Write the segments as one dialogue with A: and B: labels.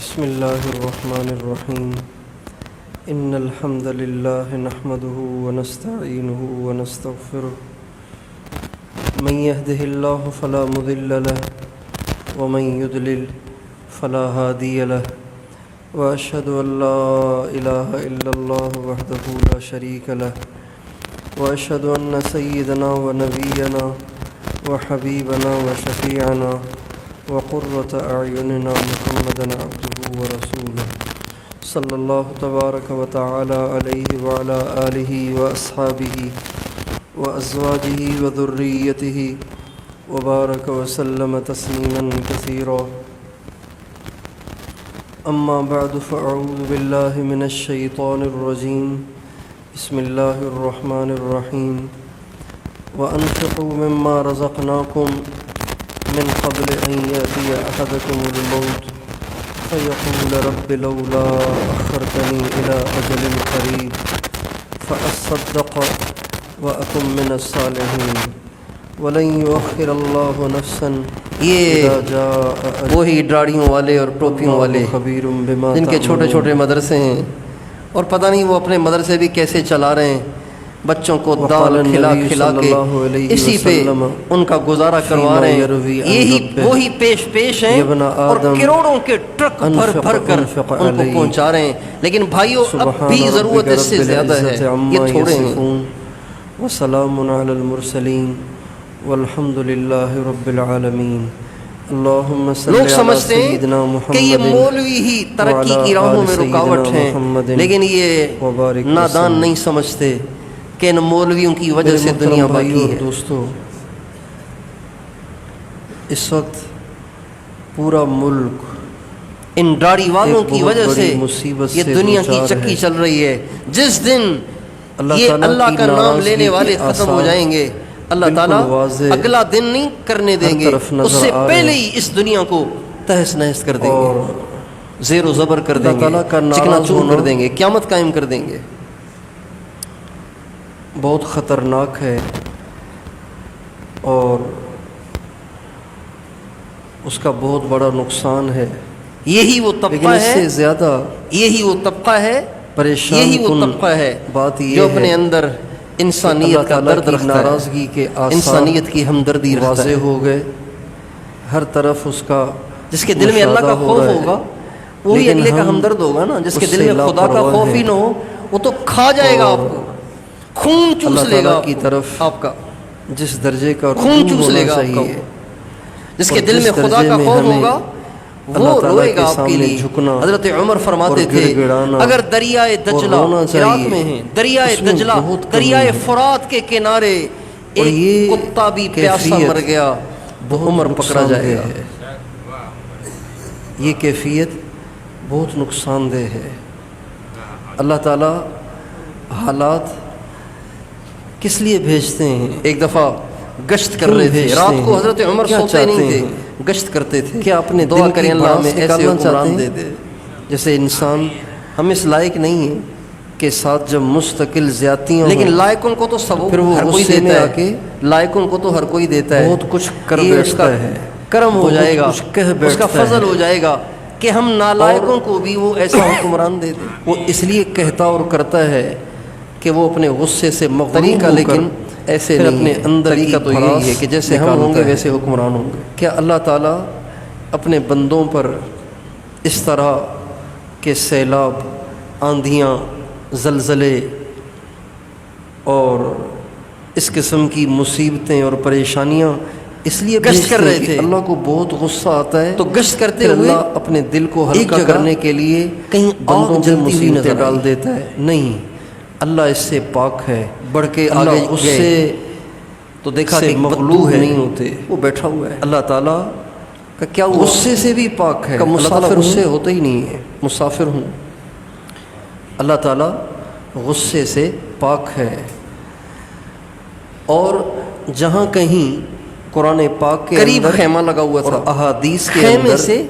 A: بسم الله الرحمن الرحيم إن الحمد لله نحمده ونستعينه ونستغفره من يهده الله فلا مضل له ومن يضلل فلا هادي له وأشهد أن لا إله إلا الله وحده لا شريك له وأشهد أن سيدنا ونبينا وحبيبنا وشفيعنا وقرة أعيننا محمدا عبده ورسوله صلى الله تبارك وتعالى عليه وعلى آله وأصحابه وأزواجه وذريته وبارك وسلم تسليما كثيرا. أما بعد فأعوذ بالله من الشيطان الرجيم. بسم الله الرحمن الرحيم. وأنفقوا مما رزقناكم من قبل أن يأتي أحدكم الموت فيقول رب لولا أخرتني إلى أجل قريب فأصدق وأكن من الصالحين ولن يؤخر الله نفسا إذا جاء أجلها.
B: وہی ڈاڑیوں والے اور ٹوپیوں والے جن کے چھوٹے چھوٹے مدرسے ہیں اور پتہ نہیں وہ اپنے مدرسے بھی کیسے چلا رہے ہیں، بچوں کو دال کھلا کھلا کے اسی پہ ان کا گزارا کروا رہے ہیں. یہی وہی پیش ہیں اور کروڑوں کے ٹرک بھر بھر کر ان کو پہنچا رہے ہیں. لیکن بھائیو اب بھی ضرورت اس سے زیادہ ہے، یہ تھوڑے ہیں.
A: وسلام علی المرسلین والحمد للہ رب العالمین. اللہم صلی
B: لوگ سمجھتے ہیں کہ یہ مولوی ہی ترقی کی راہوں میں رکاوٹ ہیں، لیکن یہ نادان نہیں سمجھتے کہ ان مولویوں کی وجہ سے دنیا باقی ہے.
A: دوستو، اس وقت پورا ملک
B: ان داڑھی والوں کی وجہ سے
A: مصیبت
B: یہ دنیا کی چکی چل رہی ہے. جس دن یہ اللہ کا نام لینے والے ختم ہو جائیں گے، اللہ تعالیٰ اگلا دن نہیں کرنے دیں گے، اس سے پہلے ہی اس دنیا کو تہس نہس کر دیں گے، زیر و زبر کر دیں گے، چکنا چور کر دیں گے، قیامت قائم کر دیں گے.
A: بہت خطرناک ہے اور اس کا بہت بڑا نقصان ہے.
B: یہی وہ طبقہ ہے،
A: اس سے زیادہ
B: یہی وہ طبقہ ہے،
A: پریشان
B: یہی وہ طبقہ ہے
A: بات یہ
B: جو اپنے اندر انسانیت کا درد رکھتا ہے،
A: ناراضگی کے
B: انسانیت کی ہمدردی رکھتا ہے.
A: واضح ہو گئے ہر طرف اس کا.
B: جس کے دل میں اللہ کا خوف ہوگا وہی اگلے کا ہمدرد ہوگا نا. جس کے دل میں خدا کا خوف ہی نہ ہو وہ تو کھا جائے گا آپ کو، خون چوس لے گا
A: کی طرف
B: آپ کا،
A: جس درجے کا
B: خون چوس لے گا آپ کا. جس کے دل میں خدا کا خوف ہوگا وہ روئے گا آپ کے لیے. حضرت عمر فرماتے تھے اگر دریائے دجلہ عراق میں ہیں، دریائے دجلہ دریائے فرات کے کنارے ایک کتا بھی پیاسا مر گیا عمر پکڑا جائے گا.
A: یہ کیفیت بہت نقصان دہ ہے. اللہ تعالیٰ حالات کس لیے بھیجتے ہیں؟
B: ایک دفعہ گشت کر رہے تھے، رات کو حضرت عمر سوتے نہیں تھے، گشت کرتے تھے.
A: کیا اپنے
B: دعا کریں اللہ میں ایسے حکمران دے دے.
A: جیسے انسان ہم اس لائق نہیں ہیں کہ ساتھ جب مستقل زیادتیاں،
B: لیکن لائقوں کو تو سب
A: پھر وہ
B: ہر کوئی
A: غصے میں
B: دیتا
A: آ
B: ہے،
A: کے
B: لائقوں کو تو ہر کوئی دیتا ہے.
A: بہت کچھ کر
B: یہ اس کا
A: بیٹھتا ہے،
B: کرم ہو جائے گا،
A: کچھ کہہ
B: اس کا
A: بیٹھتا
B: فضل
A: ہے
B: ہو جائے گا کہ ہم نالائقوں کو بھی وہ ایسا حکمران دے دے.
A: وہ اس لیے کہتا اور کرتا ہے کہ وہ اپنے غصے سے مغلوب ہو
B: لیکن
A: کر
B: ایسے
A: پھر
B: نہیں
A: اپنے
B: ہے.
A: اندر
B: طریقہ تو یہی ہے کہ جیسے ہم ہوں گے ویسے حکمران ہوں گے.
A: کیا اللہ تعالیٰ اپنے بندوں پر اس طرح کے سیلاب، آندھیاں، زلزلے اور اس قسم کی مصیبتیں اور پریشانیاں اس لیے
B: گشت کر رہے تھے؟
A: اللہ کو بہت غصہ آتا ہے
B: تو گشت کرتے
A: پھر
B: ہوئے
A: اللہ اپنے دل کو
B: ایک
A: ہلکا
B: جگہ
A: کرنے کے لیے
B: کہیں
A: بندوں
B: آگ
A: کو
B: جلتی ہوئی
A: مصیبتیں
B: نظر
A: ڈال
B: آئی.
A: دیتا ہے. نہیں، اللہ اس سے پاک ہے.
B: بڑھ کے
A: اللہ
B: آگے
A: اس
B: گئے
A: سے
B: تو دیکھا
A: سے
B: کہ
A: مغلوب
B: ہے،
A: نہیں ہوتے.
B: وہ بیٹھا ہوا ہے.
A: اللہ تعالیٰ
B: کہ کیا ہوا؟
A: غصے سے بھی پاک ہے.
B: کہ
A: اللہ تعالیٰ
B: مسافر
A: غصے
B: ہوں،
A: ہوتا ہی نہیں ہے. مسافر ہوں. اللہ تعالیٰ غصے سے پاک ہے. اور جہاں کہیں قرآن پاک کے
B: قریب
A: اندر
B: خیمہ لگا ہوا تھا،
A: اور احادیث کے
B: خیمے
A: اندر
B: سے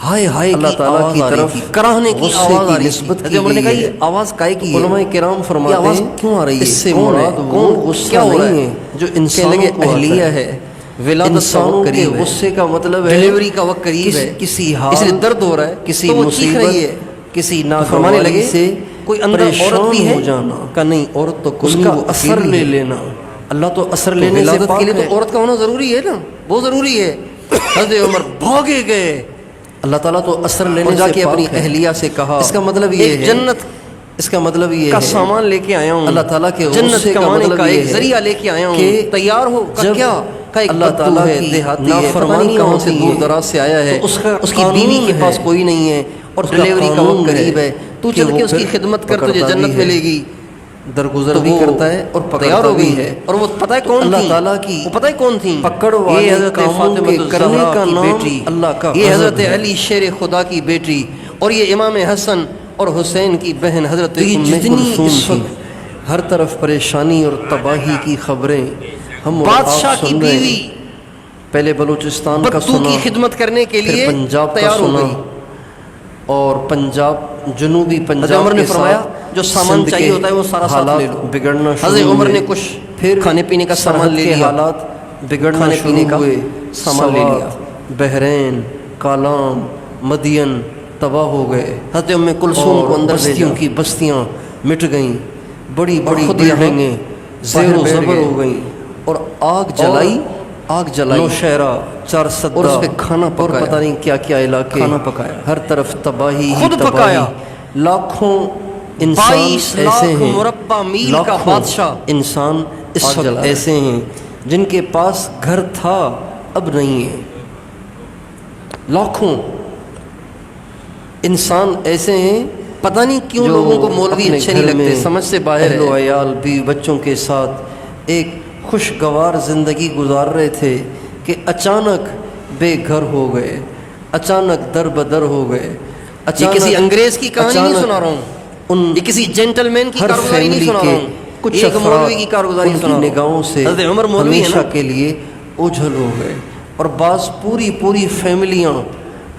B: ہائے ہائے
A: اللہ تعالیٰ کی طرف
B: کراہنے کی
A: غصے
B: آواز آ رہی
A: نسبت
B: تھی.
A: کی
B: عمر نے کہا
A: گئی
B: یہ
A: ہے.
B: آواز کائے کی ہے؟
A: علماء کرام
B: یہ
A: فرماتے
B: آواز
A: ہیں
B: کیوں آ رہی ہے؟
A: اس سے
B: کون ہے؟
A: مراد وہ
B: کون؟
A: غصہ
B: کیا ہو رہا
A: نہیں ہے جو انسانوں
B: لگے
A: کو
B: اہلیہ
A: آتا
B: ہے، ولادت کا وقت قریب ہے،
A: غصے کا مطلب ہے
B: ڈلیوری کا وقت قریب ہے،
A: کسی حال،
B: اس لیے درد ہو رہا ہے،
A: کسی
B: تو وہ چیخ رہی ہے،
A: کسی
B: فرمانے لگے
A: سے
B: کوئی اندر عورت بھی ہے
A: ہو جانا،
B: کا نہیں، عورت تو
A: اس
B: کوئی
A: کا
B: وہ
A: اثر
B: اکیلی
A: لے
B: ہے۔
A: لینا۔ اللہ تو اثر لینے سے
B: ولادت
A: پاک
B: کے لیے
A: ہے۔
B: تو عورت کا ہونا ضروری ہے نا، بہت ضروری ہے۔ حضرت عمر بھاگے گئے،
A: اللہ تعالیٰ تو اثر لینے
B: اور جا
A: سے
B: کے اپنی
A: پاک ہے۔
B: اہلیہ سے کہا،
A: اس کا مطلب یہ
B: ایک
A: ہے،
B: جنت
A: اس کا مطلب یہ
B: کا
A: ہے
B: سامان لے کے آیا ہوں،
A: اللہ تعالیٰ کے
B: جنت
A: غصے کا
B: کمانے
A: مطلب
B: کا
A: یہ
B: ایک
A: ہے
B: ذریعہ لے کے آیا ہوں،
A: کہ
B: تیار ہو کا
A: جب
B: کیا کا ایک
A: اللہ
B: بدو
A: تعالیٰ
B: ہے،
A: کی
B: دیہاتی ہے، پتہ
A: نافرمانی
B: نہیں کہاں سے
A: ہوتی
B: دور
A: ہے،
B: دراز سے آیا ہے،
A: تو اس کا
B: اس کی
A: قانون
B: بیوی کے
A: ہے،
B: پاس کوئی نہیں ہے، اور
A: اس کا
B: ڈلیوری کا
A: قانون
B: وقت قریب ہے، تو
A: کہ
B: چل
A: وہ
B: کے اس کی
A: پھر
B: خدمت کر، تجھے
A: پکڑتا
B: جنت
A: بھی ہے،
B: ملے گی۔
A: درگزر
B: تو
A: بھی
B: وہ
A: کرتا ہے اور
B: تیار
A: پکڑتا
B: ہو
A: بھی
B: گئی
A: ہے۔
B: اور وہ پتہ ہے کون
A: اللہ
B: تھی؟
A: تعالیٰ کی
B: وہ پتہ ہے کون تھی؟
A: پکڑ والے
B: یہ حضرت
A: کاموں
B: فاطمہ
A: کے کرنے
B: الزہرا
A: کا
B: کی
A: نام
B: بیٹی،
A: اللہ کا
B: یہ
A: غضب
B: حضرت
A: ہے۔
B: علی شیر خدا کی بیٹی، اور یہ امام حسن اور حسین کی بہن حضرت
A: یہ
B: ام
A: جتنی
B: کلثوم
A: اس
B: تھی۔
A: وقت ہر طرف پریشانی اور تباہی کی خبریں ہم اور آپ
B: بادشاہ کی
A: سن رہے
B: بیوی
A: ہیں۔ پہلے بلوچستان کا
B: بدو
A: سنا،
B: کی خدمت کرنے کے
A: پھر
B: لیے
A: پنجاب کا
B: تیار ہو
A: سنا،
B: گئی۔
A: اور پنجاب جنوبی
B: حضرت
A: پنجاب
B: عمر نے
A: کے
B: فرمایا
A: ساتھ
B: جو سامان
A: سندھ
B: چاہیے
A: کے
B: ہوتا ہے وہ سارا ساتھ
A: حالات
B: لے لو۔
A: بگڑنا شروع
B: حضرت عمر
A: ہوئے،
B: نے کچھ
A: پھر
B: کھانے پینے کا سامان
A: سرحد
B: لے
A: کے
B: لیا،
A: حالات بگڑنا
B: کھانے پینے
A: شروع
B: کا
A: ہوئے،
B: سامان لے لیا۔
A: سوات، بحرین، کالام، مدین تباہ ہو گئے،
B: حضرت ام کلثوم
A: اور
B: کو اندر
A: بستیوں
B: بھیجا،
A: کی بستیاں مٹ گئیں، بڑی بڑی
B: خود یہاں
A: بلڈنگیں زیر و
B: باہر بیٹھ
A: زبر
B: گئے،
A: ہو گئیں، اور آگ جلائی
B: نوشہرہ،
A: چار صدہ،
B: اور اس پہ کھانا
A: اور
B: پکایا،
A: پتہ نہیں کیا کیا علاقے،
B: کھانا پکایا،
A: ہر طرف تباہی ہی
B: خود
A: تباہی،
B: پکایا۔
A: لاکھوں انسان
B: 22
A: ایسے
B: لاکھ
A: ہیں،
B: مربع میل کا
A: لاکھوں
B: بادشاہ
A: انسان اس
B: آگ
A: وقت
B: جلا رہا ہے۔
A: ایسے ہیں جن کے پاس گھر تھا اب نہیں ہے، لاکھوں انسان ایسے ہیں
B: پتہ نہیں کیوں
A: جو
B: لوگوں کو مولوی
A: اپنے
B: اچھے نہیں
A: گھر
B: لگتے،
A: میں
B: سمجھ سے باہر
A: اہل و
B: ہے۔
A: عیال بیوی بچوں کے ساتھ ایک خوشگوار زندگی گزار رہے تھے کہ اچانک بے گھر ہو گئے، اچانک در بدر ہو گئے،
B: یہ
A: اچانک
B: کسی انگریز کی کہانی نہیں سنا رہا ہوں،
A: ان
B: یہ کسی جینٹل مین کی
A: ہر
B: کارگزاری نہیں
A: فیملی
B: سنا رہا
A: کے
B: ہوں،
A: کچھ
B: ایک
A: افراد
B: مولوی کی کارگزاری
A: ان
B: سنا
A: کی
B: رہا ہوں۔
A: نگاہوں سے
B: حضرت عمر مولوی ہے
A: ہمیشہ
B: نا،
A: کے لیے اوجھل ہو گئے، اور بعض پوری فیملیاں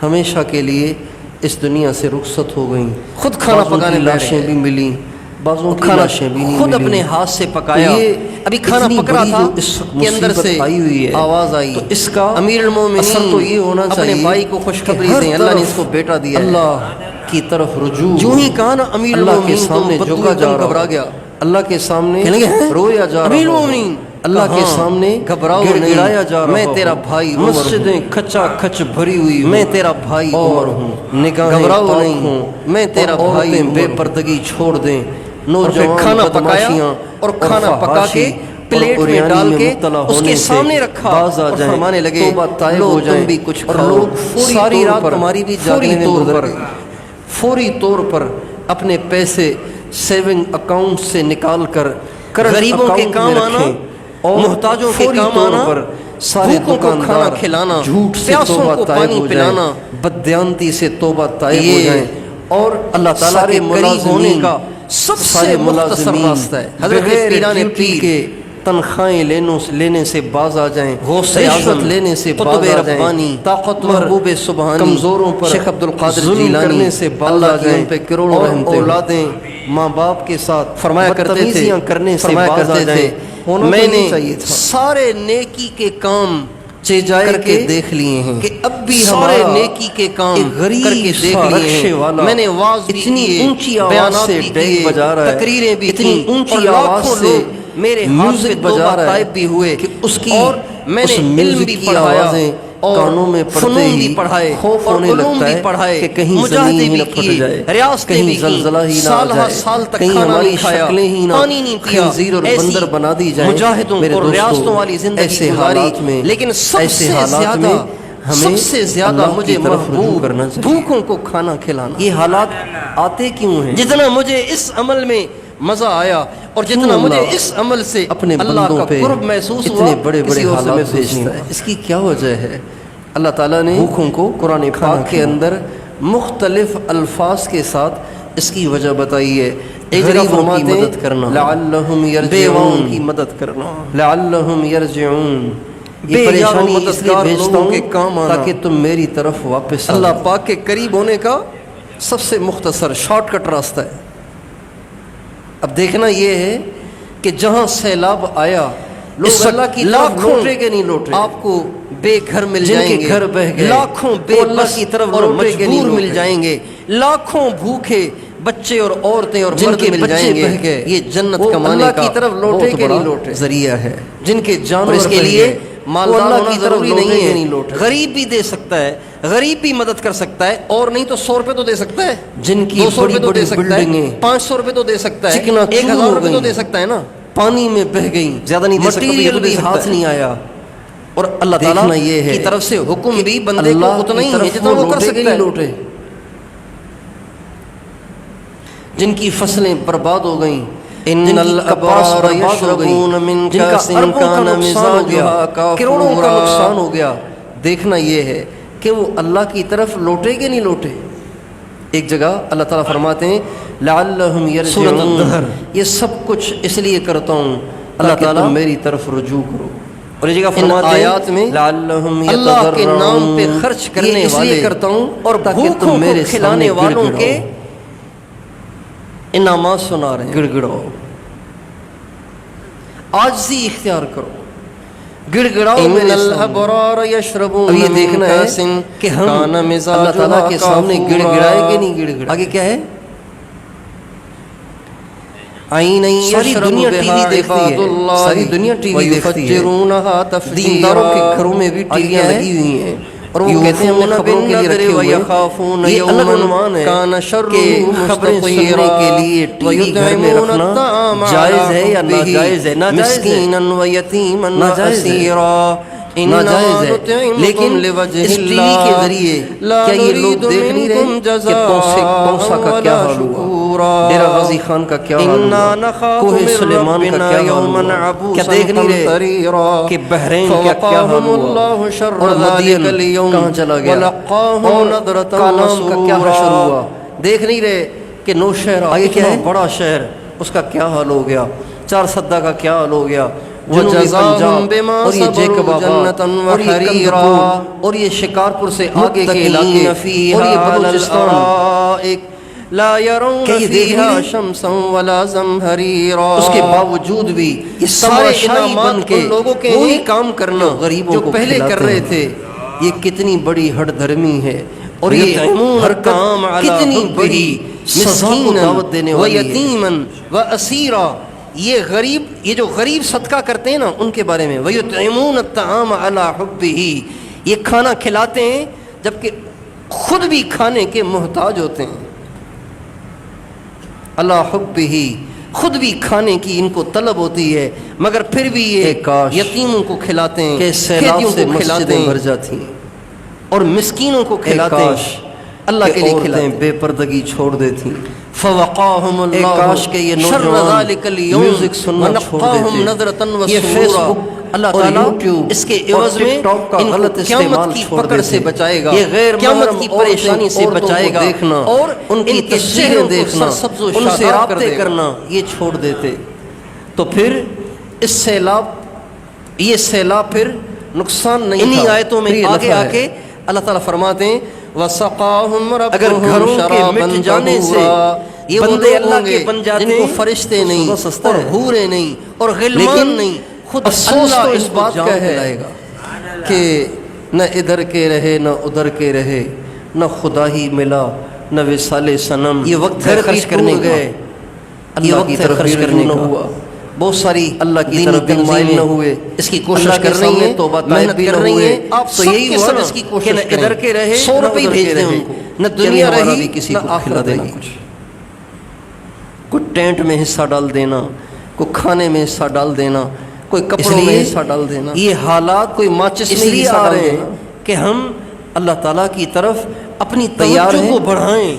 A: ہمیشہ کے لیے اس دنیا سے رخصت ہو گئیں،
B: خود کھانا
A: بعضوں
B: پکانے
A: کی
B: بیٹھ
A: لاشیں
B: گئے،
A: بھی ملیں، بعضوں کی
B: کھانا
A: لاشیں بھی نہیں
B: خود
A: ملیں۔
B: اپنے ہاتھ سے پکایا،
A: تو یہ
B: ابھی کھانا
A: اتنی
B: پک رہا
A: بڑی
B: تھا
A: جو اس
B: کہ اندر
A: مصیبت
B: سے
A: آئی ہوئی ہے،
B: آواز آئی،
A: تو اس کا
B: امیر المومنین
A: اثر تو یہ ہونا چاہیے
B: اپنے بھائی کو خوشخبری
A: کہ ہر
B: دیں، اللہ نے
A: طرف
B: اس کو بیٹا دیا ہے۔
A: اللہ کی طرف رجوع،
B: جو ہی کہا نا امیر
A: اللہ کے
B: المومنین
A: سامنے
B: تو بدو
A: جھکا
B: ایک
A: جا
B: دم
A: رہا
B: گھبرا
A: ہو،
B: گیا،
A: اللہ کے سامنے
B: کہنے لگے ہیں
A: رویا جا
B: امیر
A: رہا ہو،
B: المومنین،
A: اللہ کے
B: کہاں؟
A: سامنے
B: گھبراؤ
A: گڑ
B: نہیں،
A: گڑایا جا رہا
B: میں
A: ہو،
B: تیرا بھائی عمر ہوں،
A: مسجدیں کھچا کھچ بھری ہوئی ہوں،
B: میں تیرا بھائی
A: اور
B: عمر ہوں،
A: نگاہیں
B: گھبراؤ
A: پاک
B: نہیں،
A: ہوں،
B: میں تیرا
A: اور
B: بھائی
A: عورتیں
B: عمر
A: بے
B: ہوں۔
A: پردگی چھوڑ دیں،
B: اور پھر
A: نوجوان
B: کھانا پکایا
A: بدماشیاں
B: اور کھانا پکا
A: فحاشی
B: کے پلیٹ
A: اور
B: میں
A: عریانی
B: ڈال کے
A: مبتلا
B: اس
A: ہونے
B: کے
A: سے
B: سامنے رکھا
A: باز آ
B: اور
A: جائیں،
B: فرمانے لگے
A: توبہ طائب
B: لو
A: ہو
B: تم
A: جائیں،
B: بھی کچھ
A: اور
B: کھاؤ،
A: لوگ فوری
B: ساری
A: طور
B: رات
A: پر
B: تمہاری بھی
A: فوری
B: جاگنے میں
A: طور
B: گزر
A: پر
B: گئی۔
A: فوری طور پر اپنے پیسے سیونگ اکاؤنٹ سے نکال کر کرنٹ
B: غریبوں کے
A: اکاؤنٹ
B: کام
A: میں
B: آنا،
A: رکھیں، اور
B: محتاجوں کے
A: فوری
B: کام
A: طور
B: آنا،
A: پر سارے
B: بھوکوں کو کھانا
A: دکاندار
B: کھلانا،
A: جھوٹ سے
B: پیاسوں
A: توبہ
B: کو
A: طائب
B: پانی
A: ہو جائیں،
B: پلانا،
A: بددیانتی سے توبہ طائب ہو
B: یہ
A: جائیں، اور
B: اللہ تعالیٰ
A: سارے
B: کے قریب ہونے
A: ملازمین
B: کا سب سے
A: سارے
B: مختصر
A: ملازمین
B: راستہ ہے۔ حضرت
A: بغیر
B: پیران
A: ڈیوٹی
B: پیر
A: کے تنخواہیں لینے سے باز آ جائیں،
B: غوث
A: رشوت
B: اعظم،
A: لینے سے
B: قطب
A: باز آ جائیں،
B: ربانی،
A: طاقتور
B: محبوب سبحانی،
A: کمزوروں پر
B: شیخ عبد القادر
A: ظلم
B: جیلانی،
A: کرنے سے باز
B: اللہ
A: آ
B: کی
A: جائیں،
B: ان پہ کروڑوں
A: اور
B: رحمتیں ہوں۔
A: اولادیں ماں باپ کے ساتھ
B: فرمایا کرتے تھے،
A: بدتمیزیاں کرنے سے
B: فرمایا
A: باز آ
B: کرتے
A: جائیں،
B: تھے
A: ہونا
B: میں
A: تو
B: نے
A: نہیں چاہیے تھا،
B: سارے نیکی کے کام
A: چیجائے
B: کر کے
A: دیکھ لیے ہیں
B: کہ اب بھی
A: سارے
B: ہمارا نیکی کے کام
A: ایک غریب
B: کر کے دیکھ
A: سا
B: لیے
A: رکشے
B: ہیں،
A: والا
B: میں نے واز بھی
A: اتنی
B: کیے،
A: اونچی آواز
B: بیانات
A: سے
B: بھی
A: ڈیگ
B: کیے،
A: بجا رہا ہے،
B: تقریریں بھی
A: اتنی
B: کیں،
A: اونچی
B: اور
A: آواز
B: لاکھوں
A: سے
B: لوگ میرے ہاتھ پہ
A: میوزک بجا
B: توبہ
A: رہا ہے
B: طائب بھی ہوئے،
A: کہ اس کی
B: اور میں نے
A: اس
B: علم
A: میوزک
B: بھی
A: کی
B: پڑھایا
A: آوازیں
B: اور
A: کانوں میں پڑتے
B: فنون
A: ہی
B: بھی پڑھائے
A: خوف
B: اور
A: ہونے
B: علوم
A: لگتا
B: بھی
A: ہے
B: پڑھائے،
A: کہ کہیں
B: مجاہدے
A: زمین ہی
B: بھی
A: نہ پھٹ
B: کیے،
A: جائے،
B: ریاستیں
A: کہیں
B: بھی کیں،
A: زلزلہ ہی نہ آ
B: سال ہر
A: جائے،
B: سال تک
A: کہیں
B: کھانا
A: ہماری
B: نہیں کھایا،
A: شکلیں ہی نہ
B: پانی نہیں پیا،
A: خنزیر اور
B: ایسی
A: بندر بنا دی جائیں۔
B: مجاہدوں
A: میرے
B: اور
A: دوستو،
B: ریاستوں والی زندگی
A: ایسے
B: گزاری،
A: حالات میں
B: لیکن سب
A: ایسے
B: سے
A: حالات
B: زیادہ
A: میں ہمیں
B: سب سے زیادہ
A: اللہ
B: مجھے
A: کی طرف رجوع
B: محبوب
A: کرنا چاہیے۔
B: بھوکوں کو کھانا کھلانا،
A: یہ حالات آتے کیوں ہیں؟
B: جتنا مجھے اس عمل میں مزہ آیا اور جتنا
A: کیوں
B: مجھے
A: اللہ
B: اس عمل سے
A: اپنے
B: اللہ
A: بندوں
B: کا
A: پہ
B: قرب محسوس ہوا،
A: اتنے بڑے
B: کسی اور سے
A: حالات
B: محسوس نہیں
A: بھیجتا ہے،
B: ہوا۔
A: اس کی کیا وجہ ہے؟
B: اللہ تعالیٰ نے
A: بھوکوں کو قرآن
B: کھانا
A: پاک کے
B: کھلانا۔
A: اندر مختلف الفاظ کے ساتھ اس کی وجہ بتائی ہے۔
B: ایک جگہ
A: غریبوں کی
B: فرماتے ہیں
A: مدد کرنا،
B: لعلہم
A: بیواؤں
B: یرجعون،
A: کی مدد کرنا، لعلہم یرجعون،
B: بے
A: یہ
B: یار و
A: پریشانی اس لیے
B: مددگار
A: بھیجتا
B: لوگوں کے کام
A: ہوں
B: آنا،
A: تاکہ تم میری طرف واپس آ
B: اللہ
A: جاؤ۔
B: پاک کے قریب ہونے کا سب سے مختصر شارٹ کٹ راستہ ہے۔
A: اب دیکھنا یہ ہے کہ جہاں سیلاب آیا
B: لوگ اللہ کی طرف لوٹے کہ نہیں لوٹے؟ آپ کو بے گھر مل جائیں گے، گھر بہ گئے، لاکھوں بے بس کی طرف لوٹے کہ نہیں مل جائیں گے، لاکھوں بھوکے بچے اور عورتیں اور مرد مل جائیں گے، یہ جنت کمانے کا کی طرف لوٹے کہ نہیں لوٹے ذریعہ ہے، جن کے جانور اس کے لیے مالدار ہونا ضروری نہیں ہے، غریب بھی دے سکتا ہے، غریب بھی مدد کر سکتا ہے، اور نہیں تو 100 روپے تو دے سکتا ہے، جن کی 200 روپے تو دے سکتا ہے، 500 روپے تو دے سکتا ہے، 1000 روپے تو دے سکتا ہے نا، پانی میں بہ گئی، زیادہ نہیں دے سکتا، مٹیریل بھی ہاتھ نہیں آیا، اور اللہ تعالیٰ کی طرف سے حکم بھی بندے کو اتنا ہی ہے جتنا وہ کر سکتا ہے۔ جن کی فصلیں برباد ہو گئیں، ان الابرار یشربون من کاس کان مزاجها کافورا، کروڑوں کا نقصان ہو گیا۔ دیکھنا یہ ہے کہ وہ اللہ کی طرف لوٹے کہ نہیں لوٹے۔ ایک جگہ اللہ تعالیٰ فرماتے ہیں لعلہم یرجعون، یہ سب کچھ اس لیے کرتا ہوں اللہ تعالیٰ میری طرف رجوع کرو، اور یہ جگہ فرماتے ہیں آیات میں لعلہم یتضرعون، اللہ کے نام پہ خرچ کرنے والے کرتا ہوں اور بھوکوں کو کھلانے والوں کے انعامات سنا رہے ہیں، گڑ گڑاؤ، عاجزی اختیار کرو، گڑ گڑاؤ میرے سامنے۔ اب یہ دیکھنا ہے کہ ہم اللہ تعالیٰ کے سامنے گڑ گڑائے کہ نہیں گڑ گڑائے۔ آگے کیا ہے؟ ساری دنیا ٹی وی دیکھتی ہے، ساری دنیا ٹی وی دیکھتی ہے، دینداروں کے گھروں میں بھی ٹی ویاں لگی ہوئی ہیں، اور وہ کہتے ہیں ہم نے خبروں کے لیے رکھے ہوئے ہیں۔ یہ الگ عنوان ہے کہ خبریں سننے کے لیے ٹی وی گھر میں رکھنا جائز ہے یا ناجائز ہے؟ ناجائز ہے، ناجائز ہے، لیکن اس ٹی وی کے ذریعے کیا یہ لوگ دیکھ نہیں رہے کہ پونسا کا کیا حال ہوا، ڈیرہ غازی خان کا کیا حال ہوا، کوہ سلیمان کا کیا حال ہوا، کیا دیکھ نہیں رہے کہ بحرین کا کیا حال ہوا، اور مدین کہاں چلا گیا، اور کالام کا کیا حشر ہوا، دیکھ نہیں رہے کہ نوشہرہ آگے کیا ہے بڑا شہر، اس کا کیا حال ہو گیا، چار سدہ کا کیا حال ہو گیا، وجزاهم بما صبروا جنة وحريرا، اور یہ شکارپور سے آگے کے علاقے، اور یہ بلوچستان، لا يرون فيها شمسا ولا زمهريرا، اس کے باوجود بھی یہ سارے انعامات کے لوگوں کے وہی کام کرنا غریبوں کو پہلے کر رہے تھے۔ یہ کتنی بڑی ہٹ دھرمی ہے، اور یہ حرکت کتنی بڑی سزا کو دعوت دینے والی ہے۔ وَيَتِيمًا وَأَسِيرًا، یہ غریب، یہ جو غریب صدقہ کرتے ہیں نا ان کے بارے میں، وَيُطْعِمُونَ الطَّعَامَ عَلَى حُبِّهِ، یہ کھانا کھلاتے ہیں جبکہ خود بھی کھانے کے محتاج ہوتے ہیں، عَلَى حُبِّهِ، خود بھی کھانے کی ان کو طلب ہوتی ہے، مگر پھر بھی یہ یتیموں کو کھلاتے ہیں، کھیتیوں کو کھلاتے ہیں، بھر جاتی ہیں، اور مسکینوں کو کھلاتے ہیں، اللہ کے لیے کھلاتے ہیں، بے پردگی چھوڑ دیتی، فوقاہم اللہ کہ یہ نوجوان میوزک سننا چھوڑ دیتے، یہ فیس بک اللہ تعالیٰ اس کے عوض میں ان کو قیامت کی پکڑ سے بچائے گا، یہ غیر قیامت کی پریشانی سے بچائے گا، اور ان کی تصویریں دیکھنا، ان سے رابطے کرنا یہ چھوڑ دیتے۔ تو پھر اس سیلاب، یہ سیلاب پھر نقصان نہیں، انہی آیتوں میں آگے آ کے اللہ تعالیٰ فرماتے ہیں وَسَقَاهُمْ
A: اگر
B: رَبُّهُمْ
A: گھروں کے
B: شَرَابًا
A: مٹ جانے سے
B: طَهُورًا، یہ بندے اللہ کے بن جاتے ہیں جن کو فرشتے نہیں اور حوریں نہیں اور غلمان نہیں، خود اللہ اس بات کا ہے کہ نہ ادھر کے رہے نہ ادھر کے رہے، نہ خدا ہی ملا نہ وصال صنم، یہ وقت ہے خرچ کرنے گئے، اللہ کی طرف خرچ کرنے نہ ہوا، بہت ساری اللہ کی طرف بھی مائل نہ ہوئے، اس کی کوشش کر رہی ہیں، محنت کر رئی ہیں، آپ تو یہی ہوا اس کی کوشش کریں، ادھر کے رہے 100 روپے بھیج دیں ان کو، نہ دنیا رہی کسی کو کھلا دینا کچھ، کوئی ٹینٹ میں حصہ ڈال دینا، کوئی کھانے میں حصہ ڈال دینا، کوئی کپڑوں میں حصہ ڈال دینا، یہ حالات کوئی ماچس میں حصہ ڈال دینا کہ ہم اللہ تعالیٰ کی طرف اپنی توجہ کو بڑھائیں،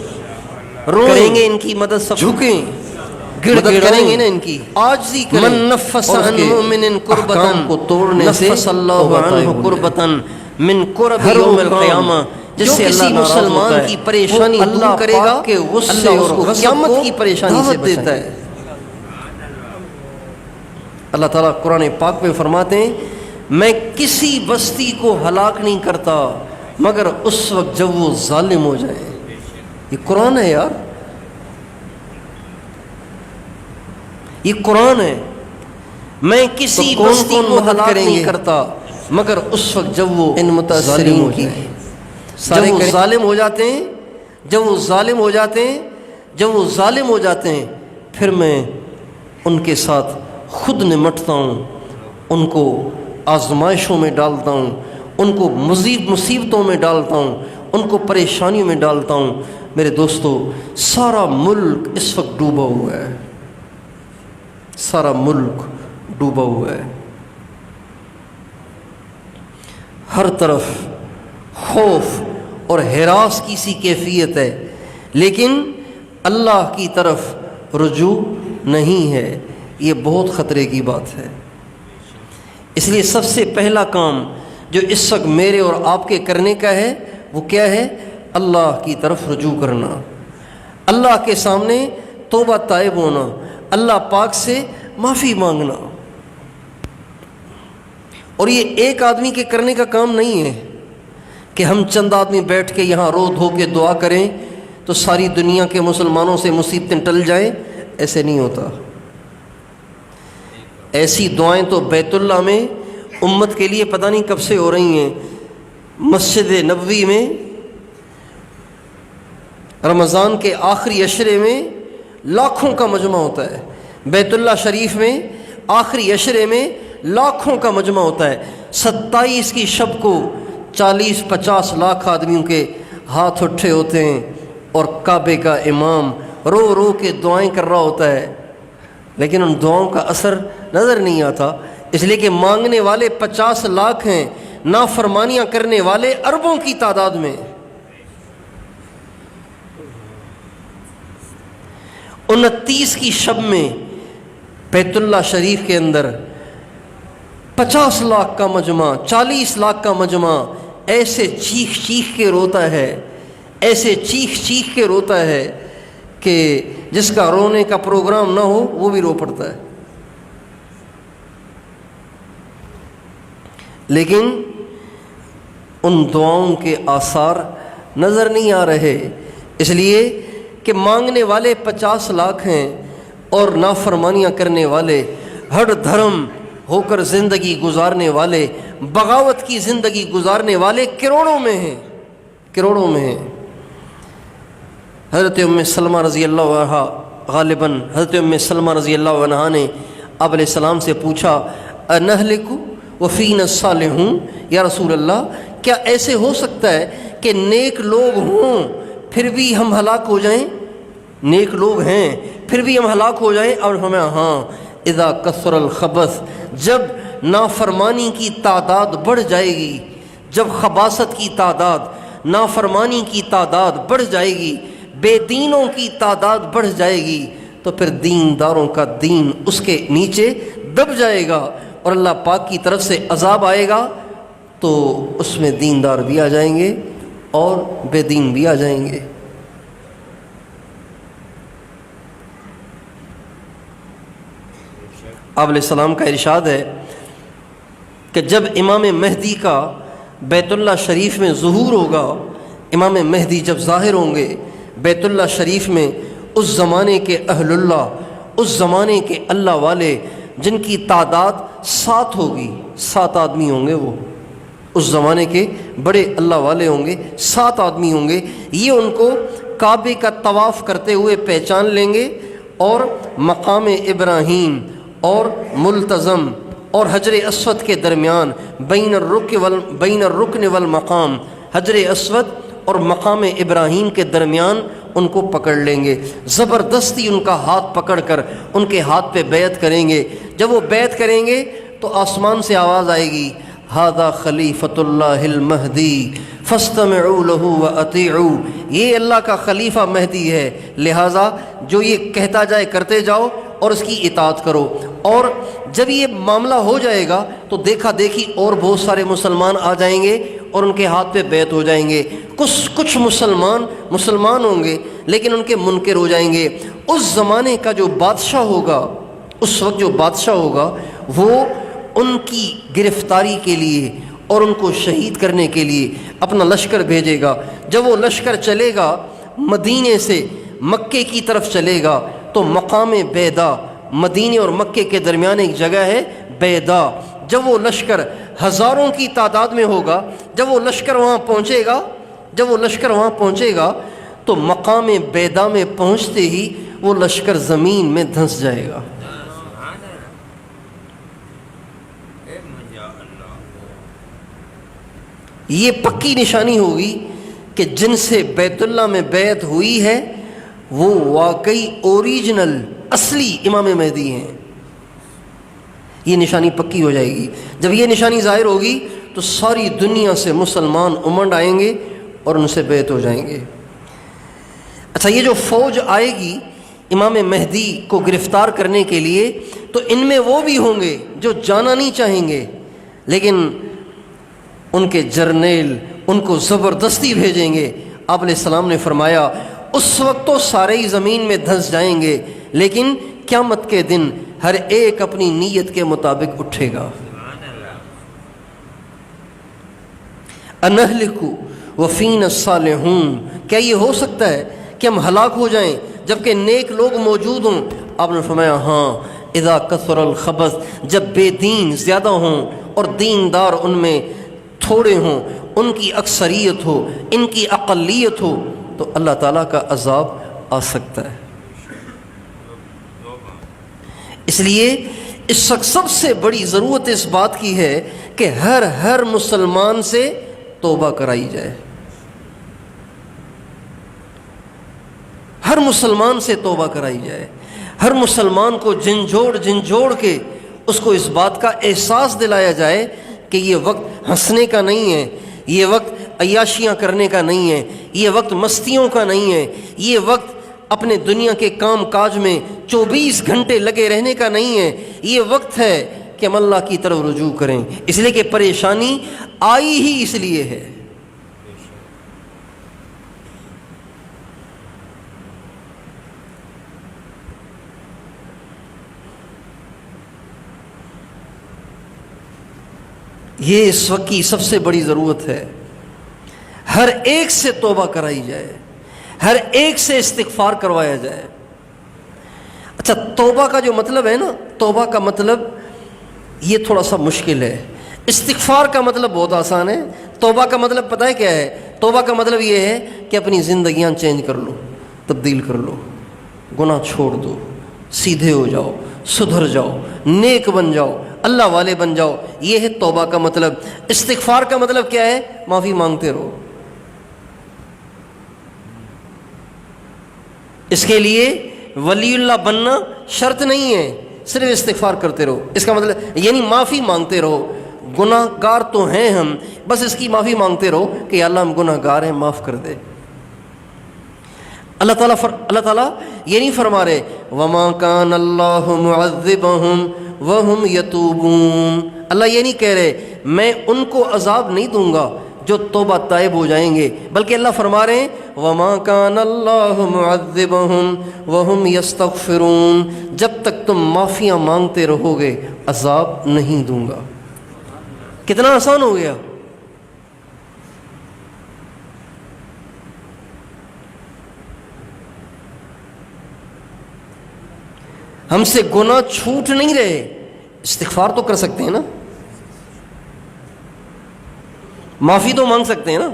B: کریں گے ان کی مدد، سب جھکیں، مدد کریں گے نا ان کی، عاجزی کریں، من نفس عن مؤمن کربتن کو توڑنے سے نفس اللہ عنہ کربتن من کرب یوم القیامہ، جس سے کسی مسلمان کی پریشانی دور کرے گا کہ غصے اور قیامت کی پریشانی سے دیتا ہے۔ اللہ تعالیٰ قرآن پاک میں فرماتے ہیں میں کسی بستی کو ہلاک نہیں کرتا مگر اس وقت جب وہ ظالم ہو جائے۔ یہ قرآن ہے یار، یہ قرآن ہے۔
A: میں کسی بستی کو ہلاک نہیں کرتا مگر اس وقت جب وہ
B: ان متاثرین کی
A: جب وہ ظالم ہو جاتے ہیں، جب وہ ظالم ہو جاتے ہیں، جب وہ ظالم ہو جاتے ہیں، پھر میں ان کے ساتھ خود نمٹتا ہوں، ان کو آزمائشوں میں ڈالتا ہوں، ان کو مزید مصیبتوں میں ڈالتا ہوں، ان کو پریشانیوں میں ڈالتا ہوں۔ میرے دوستو، سارا ملک اس وقت ڈوبا ہوا ہے، سارا ملک ڈوبا ہوا ہے، ہر طرف خوف اور ہراس کی سی کیفیت ہے، لیکن اللہ کی طرف رجوع نہیں ہے۔ یہ بہت خطرے کی بات ہے۔ اس لیے سب سے پہلا کام جو اس وقت میرے اور آپ کے کرنے کا ہے وہ کیا ہے؟ اللہ کی طرف رجوع کرنا، اللہ کے سامنے توبہ تائب ہونا، اللہ پاک سے معافی مانگنا۔ اور یہ ایک آدمی کے کرنے کا کام نہیں ہے کہ ہم چند آدمی بیٹھ کے یہاں رو دھو کے دعا کریں تو ساری دنیا کے مسلمانوں سے مصیبتیں ٹل جائیں۔ ایسے نہیں ہوتا۔ ایسی دعائیں تو بیت اللہ میں امت کے لیے پتہ نہیں کب سے ہو رہی ہیں۔ مسجد نبوی میں رمضان کے آخری عشرے میں لاکھوں کا مجمع ہوتا ہے، بیت اللہ شریف میں آخری عشرے میں لاکھوں کا مجمع ہوتا ہے۔ 27 کی شب کو 40-50 لاکھ آدمیوں کے ہاتھ اٹھے ہوتے ہیں اور کعبے کا امام رو رو کے دعائیں کر رہا ہوتا ہے، لیکن ان دعاؤں کا اثر نظر نہیں آتا، اس لیے کہ مانگنے والے 50 لاکھ ہیں، نافرمانیاں کرنے والے اربوں کی تعداد میں۔ 29 کی شب میں بیت اللہ شریف کے اندر 50 لاکھ کا مجمع، 40 لاکھ کا مجمع ایسے چیخ چیخ کے روتا ہے، ایسے چیخ چیخ کے روتا ہے کہ جس کا رونے کا پروگرام نہ ہو وہ بھی رو پڑتا ہے۔ لیکن ان دعاؤں کے آثار نظر نہیں آ رہے، اس لیے کہ مانگنے والے 50 لاکھ ہیں اور نافرمانیاں کرنے والے، ہر دھرم ہو کر زندگی گزارنے والے، بغاوت کی زندگی گزارنے والے کروڑوں میں ہیں، کروڑوں میں ہیں۔ حضرت ام سلمہ رضی اللہ عنہ، غالباً حضرت ام سلمہ رضی اللہ عنہ نے آپ علیہ السلام سے پوچھا انہلک وفینا الصالحون، یا رسول اللہ کیا ایسے ہو سکتا ہے کہ نیک لوگ ہوں پھر بھی ہم ہلاک ہو جائیں؟ نیک لوگ ہیں پھر بھی ہم ہلاک ہو جائیں؟ اور ہمیں ہاں، اذا کثر الخبث، جب نافرمانی کی تعداد بڑھ جائے گی، جب خباثت کی تعداد، نافرمانی کی تعداد بڑھ جائے گی، بے دینوں کی تعداد بڑھ جائے گی، تو پھر دینداروں کا دین اس کے نیچے دب جائے گا اور اللہ پاک کی طرف سے عذاب آئے گا، تو اس میں دیندار بھی آ جائیں گے اور بے دین بھی آ جائیں گے۔ آپ علیہ السلام کا ارشاد ہے کہ جب امام مہدی کا بیت اللہ شریف میں ظہور ہوگا، امام مہدی جب ظاہر ہوں گے بیت اللہ شریف میں، اس زمانے کے اہل اللہ، اس زمانے کے اللہ والے جن کی تعداد 7 ہوگی، 7 آدمی ہوں گے، وہ اس زمانے کے بڑے اللہ والے ہوں گے، 7 آدمی ہوں گے، یہ ان کو کعبے کا طواف کرتے ہوئے پہچان لیں گے اور مقام ابراہیم اور ملتزم اور حجر اسود کے درمیان بین الرکن والمقام، حجر اسود اور مقام ابراہیم کے درمیان ان کو پکڑ لیں گے، زبردستی ان کا ہاتھ پکڑ کر ان کے ہاتھ پہ بیعت کریں گے۔ جب وہ بیعت کریں گے تو آسمان سے آواز آئے گی، ھذا خلیفۃ اللہ المہدی فاستمعوا لہ واطیعوا، یہ اللہ کا خلیفہ مہدی ہے، لہٰذا جو یہ کہتا جائے کرتے جاؤ اور اس کی اطاعت کرو۔ اور جب یہ معاملہ ہو جائے گا تو دیکھا دیکھی اور بہت سارے مسلمان آ جائیں گے اور ان کے ہاتھ پہ بیعت ہو جائیں گے۔ کچھ مسلمان ہوں گے لیکن ان کے منکر ہو جائیں گے۔ اس زمانے کا جو بادشاہ ہوگا، اس وقت جو بادشاہ ہوگا، وہ ان کی گرفتاری کے لیے اور ان کو شہید کرنے کے لیے اپنا لشکر بھیجے گا۔ جب وہ لشکر چلے گا مدینے سے مکے کی طرف چلے گا تو مقام بیدا مدینے اور مکے کے درمیان ایک جگہ ہے بیدا. جب وہ لشکر ہزاروں کی تعداد میں ہوگا، جب وہ لشکر وہاں پہنچے گا تو مقام بیدا میں پہنچتے ہی وہ لشکر زمین میں دھنس جائے گا. یہ پکی نشانی ہوگی کہ جن سے بیت اللہ میں بیعت ہوئی ہے وہ واقعی اوریجنل اصلی امام مہدی ہیں. یہ نشانی پکی ہو جائے گی. جب یہ نشانی ظاہر ہوگی تو ساری دنیا سے مسلمان امنڈ آئیں گے اور ان سے بیعت ہو جائیں گے. اچھا، یہ جو فوج آئے گی امام مہدی کو گرفتار کرنے کے لیے، تو ان میں وہ بھی ہوں گے جو جانا نہیں چاہیں گے، لیکن ان کے جرنیل ان کو زبردستی بھیجیں گے. آپ علیہ السلام نے فرمایا اس وقت تو سارے ہی زمین میں دھنس جائیں گے، لیکن قیامت کے دن ہر ایک اپنی نیت کے مطابق اٹھے گا. انہلک وفین الصالحون، کیا یہ ہو سکتا ہے کہ ہم ہلاک ہو جائیں جبکہ نیک لوگ موجود ہوں؟ آپ نے فرمایا ہاں، اذا کثر الخبث، جب بے دین زیادہ ہوں اور دیندار ان میں تھوڑے ہوں، ان کی اکثریت ہو، ان کی اقلیت ہو، تو اللہ تعالیٰ کا عذاب آ سکتا ہے. اس لیے اس وقت سب سے بڑی ضرورت اس بات کی ہے کہ ہر مسلمان سے توبہ کرائی جائے. ہر مسلمان سے توبہ کرائی جائے. ہر مسلمان کو جھنجھوڑ کے اس کو اس بات کا احساس دلایا جائے کہ یہ وقت ہنسنے کا نہیں ہے، یہ وقت عیاشیاں کرنے کا نہیں ہے، یہ وقت مستیوں کا نہیں ہے، یہ وقت اپنے دنیا کے کام کاج میں 24 گھنٹے لگے رہنے کا نہیں ہے. یہ وقت ہے کہ ہم اللہ کی طرف رجوع کریں، اس لیے کہ پریشانی آئی ہی اس لیے ہے. یہ اس وقت کی سب سے بڑی ضرورت ہے. ہر ایک سے توبہ کرائی جائے، ہر ایک سے استغفار کروایا جائے. اچھا، توبہ کا جو مطلب ہے نا، توبہ کا مطلب یہ تھوڑا سا مشکل ہے. استغفار کا مطلب بہت آسان ہے. توبہ کا مطلب پتہ ہے کیا ہے؟ توبہ کا مطلب یہ ہے کہ اپنی زندگیاں چینج کر لو، تبدیل کر لو، گناہ چھوڑ دو، سیدھے ہو جاؤ، سدھر جاؤ، نیک بن جاؤ، اللہ والے بن جاؤ. یہ ہے توبہ کا مطلب. استغفار کا مطلب کیا ہے؟ معافی مانگتے رہو. اس کے لیے ولی اللہ بننا شرط نہیں ہے، صرف استغفار کرتے رہو. اس کا مطلب یعنی معافی مانگتے رہو. گناہ گار تو ہیں ہم، بس اس کی معافی مانگتے رہو کہ اللہ ہم گناہ گار ہیں، معاف کر دے. اللہ تعالیٰ یہ نہیں فرما رہے وَمَا كَانَ اللَّهُ مُعَذِّبَهُمْ وَهُمْ يَتُوبُونَ. اللہ یہ نہیں کہہ رہے میں ان کو عذاب نہیں دوں گا جو توبہ طائب ہو جائیں گے، بلکہ اللہ فرما رہے ہیں وَمَا كَانَ اللَّهُ مُعَذِّبَهُمْ وَهُمْ يَسْتَغْفِرُونَ. جب تک تم معافیاں مانگتے رہو گے عذاب نہیں دوں گا. کتنا آسان ہو گیا. ہم سے گناہ چھوٹ نہیں رہے، استغفار تو کر سکتے ہیں نا، معافی تو مانگ سکتے ہیں نا.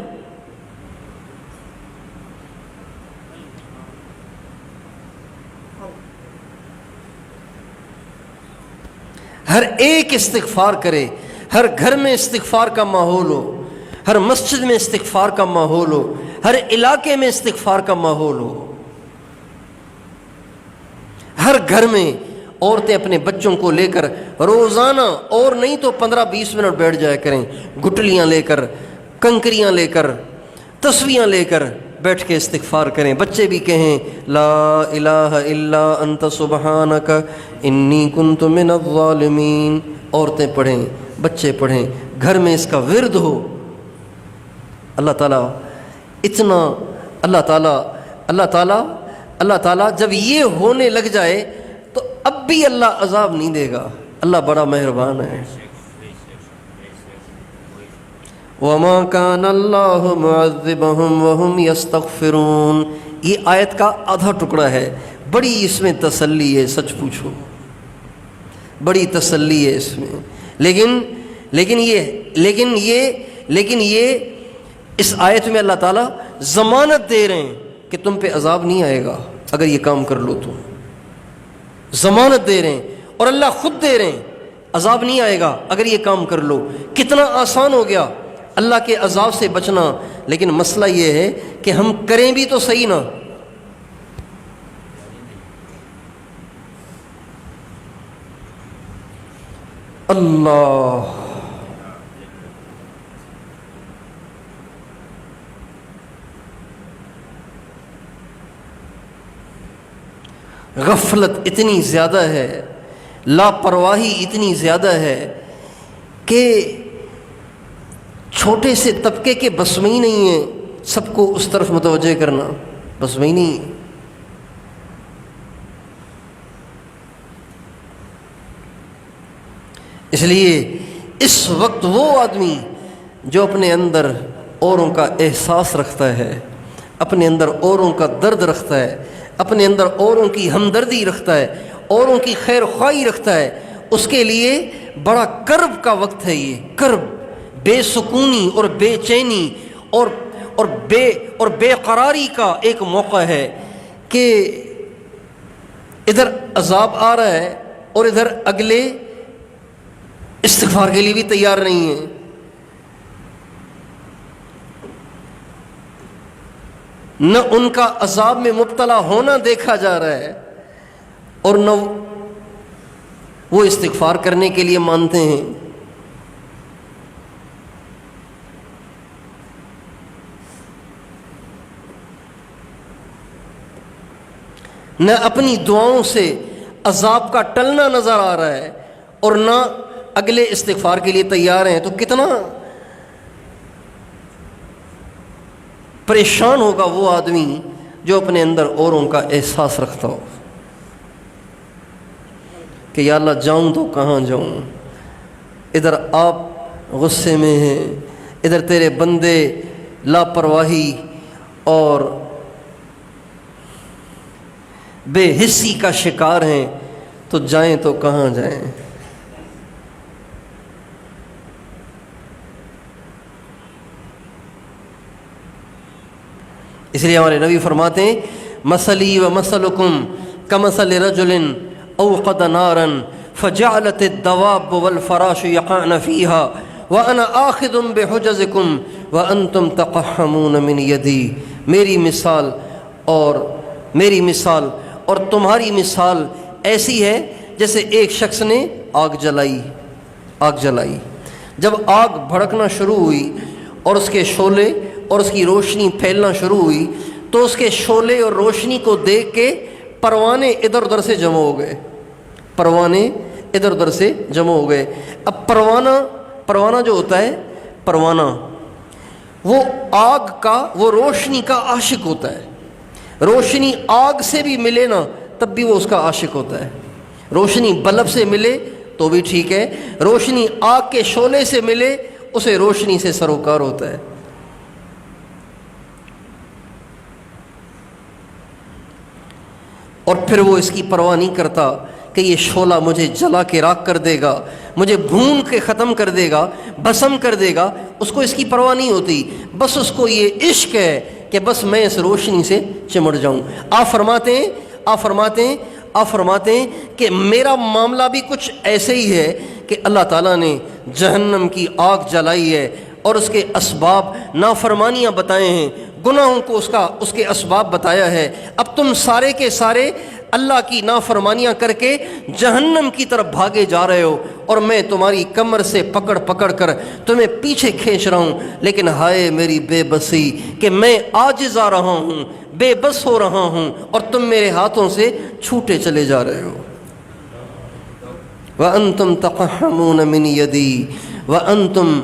A: ہر ایک استغفار کرے، ہر گھر میں استغفار کا ماحول ہو، ہر مسجد میں استغفار کا ماحول ہو، ہر علاقے میں استغفار کا ماحول ہو. ہر گھر میں عورتیں اپنے بچوں کو لے کر روزانہ اور نہیں تو 15-20 منٹ بیٹھ جایا کریں، گٹلیاں لے کر، کنکریاں لے کر، تسبیحاں لے کر بیٹھ کے استغفار کریں. بچے بھی کہیں لا الہ الا انت سبحانک انی کنت من الظالمین. عورتیں پڑھیں، بچے پڑھیں، گھر میں اس کا ورد ہو. اللہ تعالیٰ اتنا اللہ تعالیٰ جب یہ ہونے لگ جائے تو اب بھی اللہ عذاب نہیں دے گا. اللہ بڑا مہربان ہے. وَمَا كَانَ اللَّهُ مُعَذِّبَهُمْ وَهُمْ يَسْتَغْفِرُونَ. یہ آیت کا آدھا ٹکڑا ہے، بڑی اس میں تسلی ہے. سچ پوچھو بڑی تسلی ہے اس میں. لیکن یہ اس آیت میں اللہ تعالیٰ ضمانت دے رہے ہیں کہ تم پہ عذاب نہیں آئے گا اگر یہ کام کر لو. تو ضمانت دے رہے ہیں اور اللہ خود دے رہے ہیں عذاب نہیں آئے گا اگر یہ کام کر لو. کتنا آسان ہو گیا اللہ کے عذاب سے بچنا. لیکن مسئلہ یہ ہے کہ ہم کریں بھی تو صحیح نا. اللہ غفلت اتنی زیادہ ہے، لاپرواہی اتنی زیادہ ہے کہ چھوٹے سے طبقے کے بس میں ہی نہیں ہے سب کو اس طرف متوجہ کرنا، بس میں ہی نہیں ہے. اس لیے اس وقت وہ آدمی جو اپنے اندر اوروں کا احساس رکھتا ہے، اپنے اندر اوروں کا درد رکھتا ہے، اپنے اندر اوروں کی ہمدردی رکھتا ہے، اوروں کی خیر خواہی رکھتا ہے، اس کے لیے بڑا کرب کا وقت ہے. یہ کرب، بے سکونی اور بے چینی اور بے قراری کا ایک موقع ہے کہ ادھر عذاب آ رہا ہے اور ادھر اگلے استغفار کے لیے بھی تیار نہیں ہیں. نہ ان کا عذاب میں مبتلا ہونا دیکھا جا رہا ہے اور نہ وہ استغفار کرنے کے لیے مانتے ہیں. نہ اپنی دعاؤں سے عذاب کا ٹلنا نظر آ رہا ہے اور نہ اگلے استغفار کے لیے تیار ہیں. تو کتنا پریشان ہوگا وہ آدمی جو اپنے اندر اوروں کا احساس رکھتا ہو کہ یا اللہ جاؤں تو کہاں جاؤں. ادھر آپ غصے میں ہیں، ادھر تیرے بندے لاپرواہی اور بے حسی کا شکار ہیں، تو جائیں تو کہاں جائیں. اس لیے ہمارے نبی فرماتے ہیں مثلی و مثلکم کمثل رجل اوقد نارا فجعلت الدواب والفراش يقعن فيها وانا آخذ بحجزكم وانتم تقحمون من يدي. میری مثال اور تمہاری مثال ایسی ہے جیسے ایک شخص نے آگ جلائی. جب آگ بھڑکنا شروع ہوئی اور اس کے شعلے اور اس کی روشنی پھیلنا شروع ہوئی تو اس کے شعلے اور روشنی کو دیکھ کے پروانے ادھر ادھر سے جمع ہو گئے. اب پروانہ جو ہوتا ہے، پروانہ وہ آگ کا، وہ روشنی کا عاشق ہوتا ہے. روشنی آگ سے بھی ملے نا تب بھی وہ اس کا عاشق ہوتا ہے. روشنی بلب سے ملے تو بھی ٹھیک ہے، روشنی آگ کے شعلے سے ملے اسے روشنی سے سروکار ہوتا ہے. اور پھر وہ اس کی پرواہ نہیں کرتا کہ یہ شعلہ مجھے جلا کے راکھ کر دے گا، مجھے بھون کے ختم کر دے گا، بھسم کر دے گا. اس کو اس کی پرواہ نہیں ہوتی، بس اس کو یہ عشق ہے کہ بس میں اس روشنی سے چمٹ جاؤں. آپ فرماتے ہیں کہ میرا معاملہ بھی کچھ ایسے ہی ہے کہ اللہ تعالیٰ نے جہنم کی آگ جلائی ہے اور اس کے اسباب نافرمانیاں بتائے ہیں، گناہوں کو اس کے اسباب بتایا ہے. اب تم سارے کے سارے اللہ کی نافرمانیاں کر کے جہنم کی طرف بھاگے جا رہے ہو اور میں تمہاری کمر سے پکڑ کر تمہیں پیچھے کھینچ رہا ہوں. لیکن ہائے میری بے بسی کہ میں عاجز آ رہا ہوں، بے بس ہو رہا ہوں اور تم میرے ہاتھوں سے چھوٹے چلے جا رہے ہو. وَأَنْتُمْ تَقَحَّمُونَ مِنْ يَدِي وَأَنْتُمْ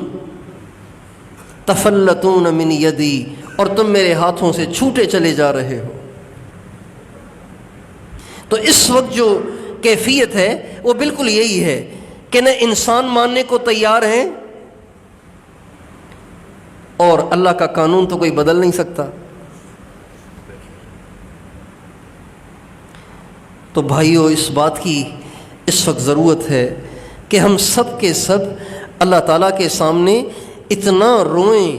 A: تَفَلَّتُونَ مِنْ يَدِي، اور تم میرے ہاتھوں سے چھوٹے چلے جا رہے ہو. تو اس وقت جو کیفیت ہے وہ بالکل یہی ہے کہ نہ انسان ماننے کو تیار ہیں اور اللہ کا قانون تو کوئی بدل نہیں سکتا. تو بھائیو، اس اس وقت ضرورت ہے کہ ہم سب کے سب اللہ تعالیٰ کے سامنے اتنا روئیں،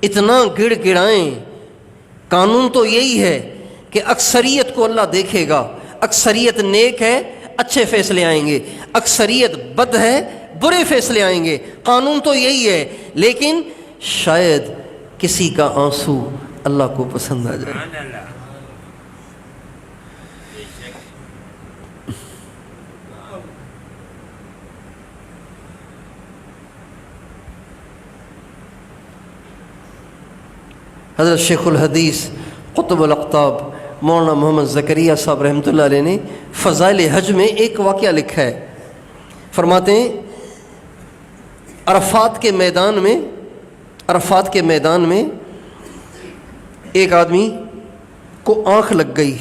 A: اتنا گڑ گڑائیں۔ قانون تو یہی ہے کہ اکثریت کو اللہ دیکھے گا، اکثریت نیک ہے اچھے فیصلے آئیں گے، اکثریت بد ہے برے فیصلے آئیں گے، قانون تو یہی ہے۔ لیکن شاید کسی کا آنسو اللہ کو پسند آ جائے۔ حضرت شیخ الحدیث قطب الاقطاب مولانا محمد زکریا صاحب رحمۃ اللہ علیہ نے فضائل حج میں ایک واقعہ لکھا ہے۔ فرماتے ہیں عرفات کے میدان میں ایک آدمی کو آنکھ لگ گئی،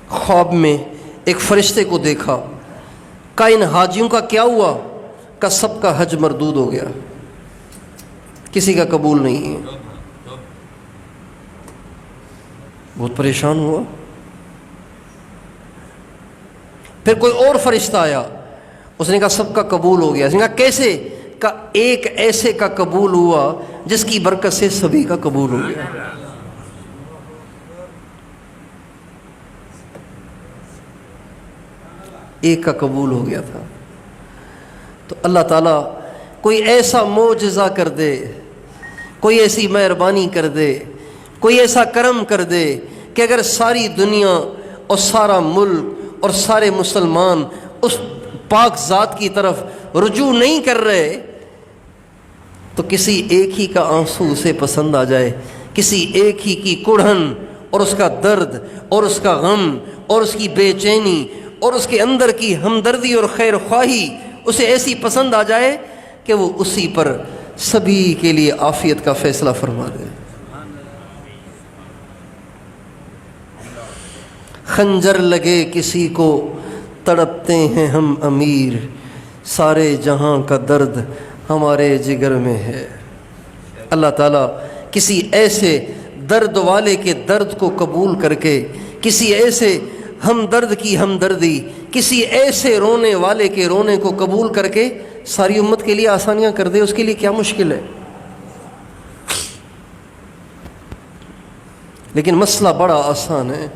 A: خواب میں ایک فرشتے کو دیکھا، کہا ان حاجیوں کا کیا ہوا؟ کہ سب کا حج مردود ہو گیا، کسی کا قبول نہیں ہے۔ بہت پریشان ہوا۔ پھر کوئی اور فرشتہ آیا، اس نے کہا سب کا قبول ہو گیا۔ اس نے کہا کیسے؟ کہ ایک ایسے کا قبول ہوا جس کی برکت سے سبھی کا قبول ہو گیا۔ ایک کا قبول ہو گیا تھا۔ تو اللہ تعالیٰ کوئی ایسا معجزہ کر دے، کوئی ایسی مہربانی کر دے، کوئی ایسا کرم کر دے کہ اگر ساری دنیا اور سارا ملک اور سارے مسلمان اس پاک ذات کی طرف رجوع نہیں کر رہے تو کسی ایک ہی کا آنسو اسے پسند آ جائے، کسی ایک ہی کی کڑھن اور اس کا درد اور اس کا غم اور اس کی بے چینی اور اس کے اندر کی ہمدردی اور خیر خواہی اسے ایسی پسند آ جائے کہ وہ اسی پر سبھی کے لیے عافیت کا فیصلہ فرما دے۔ خنجر لگے کسی کو تڑپتے ہیں ہم امیر، سارے جہاں کا درد ہمارے جگر میں ہے۔ اللہ تعالیٰ کسی ایسے درد والے کے درد کو قبول کر کے، کسی ایسے ہمدرد کی ہمدردی، کسی ایسے رونے والے کے رونے کو قبول کر کے ساری امت کے لیے آسانیاں کر دے، اس کے لیے کیا مشکل ہے؟ لیکن مسئلہ بڑا آسان ہے۔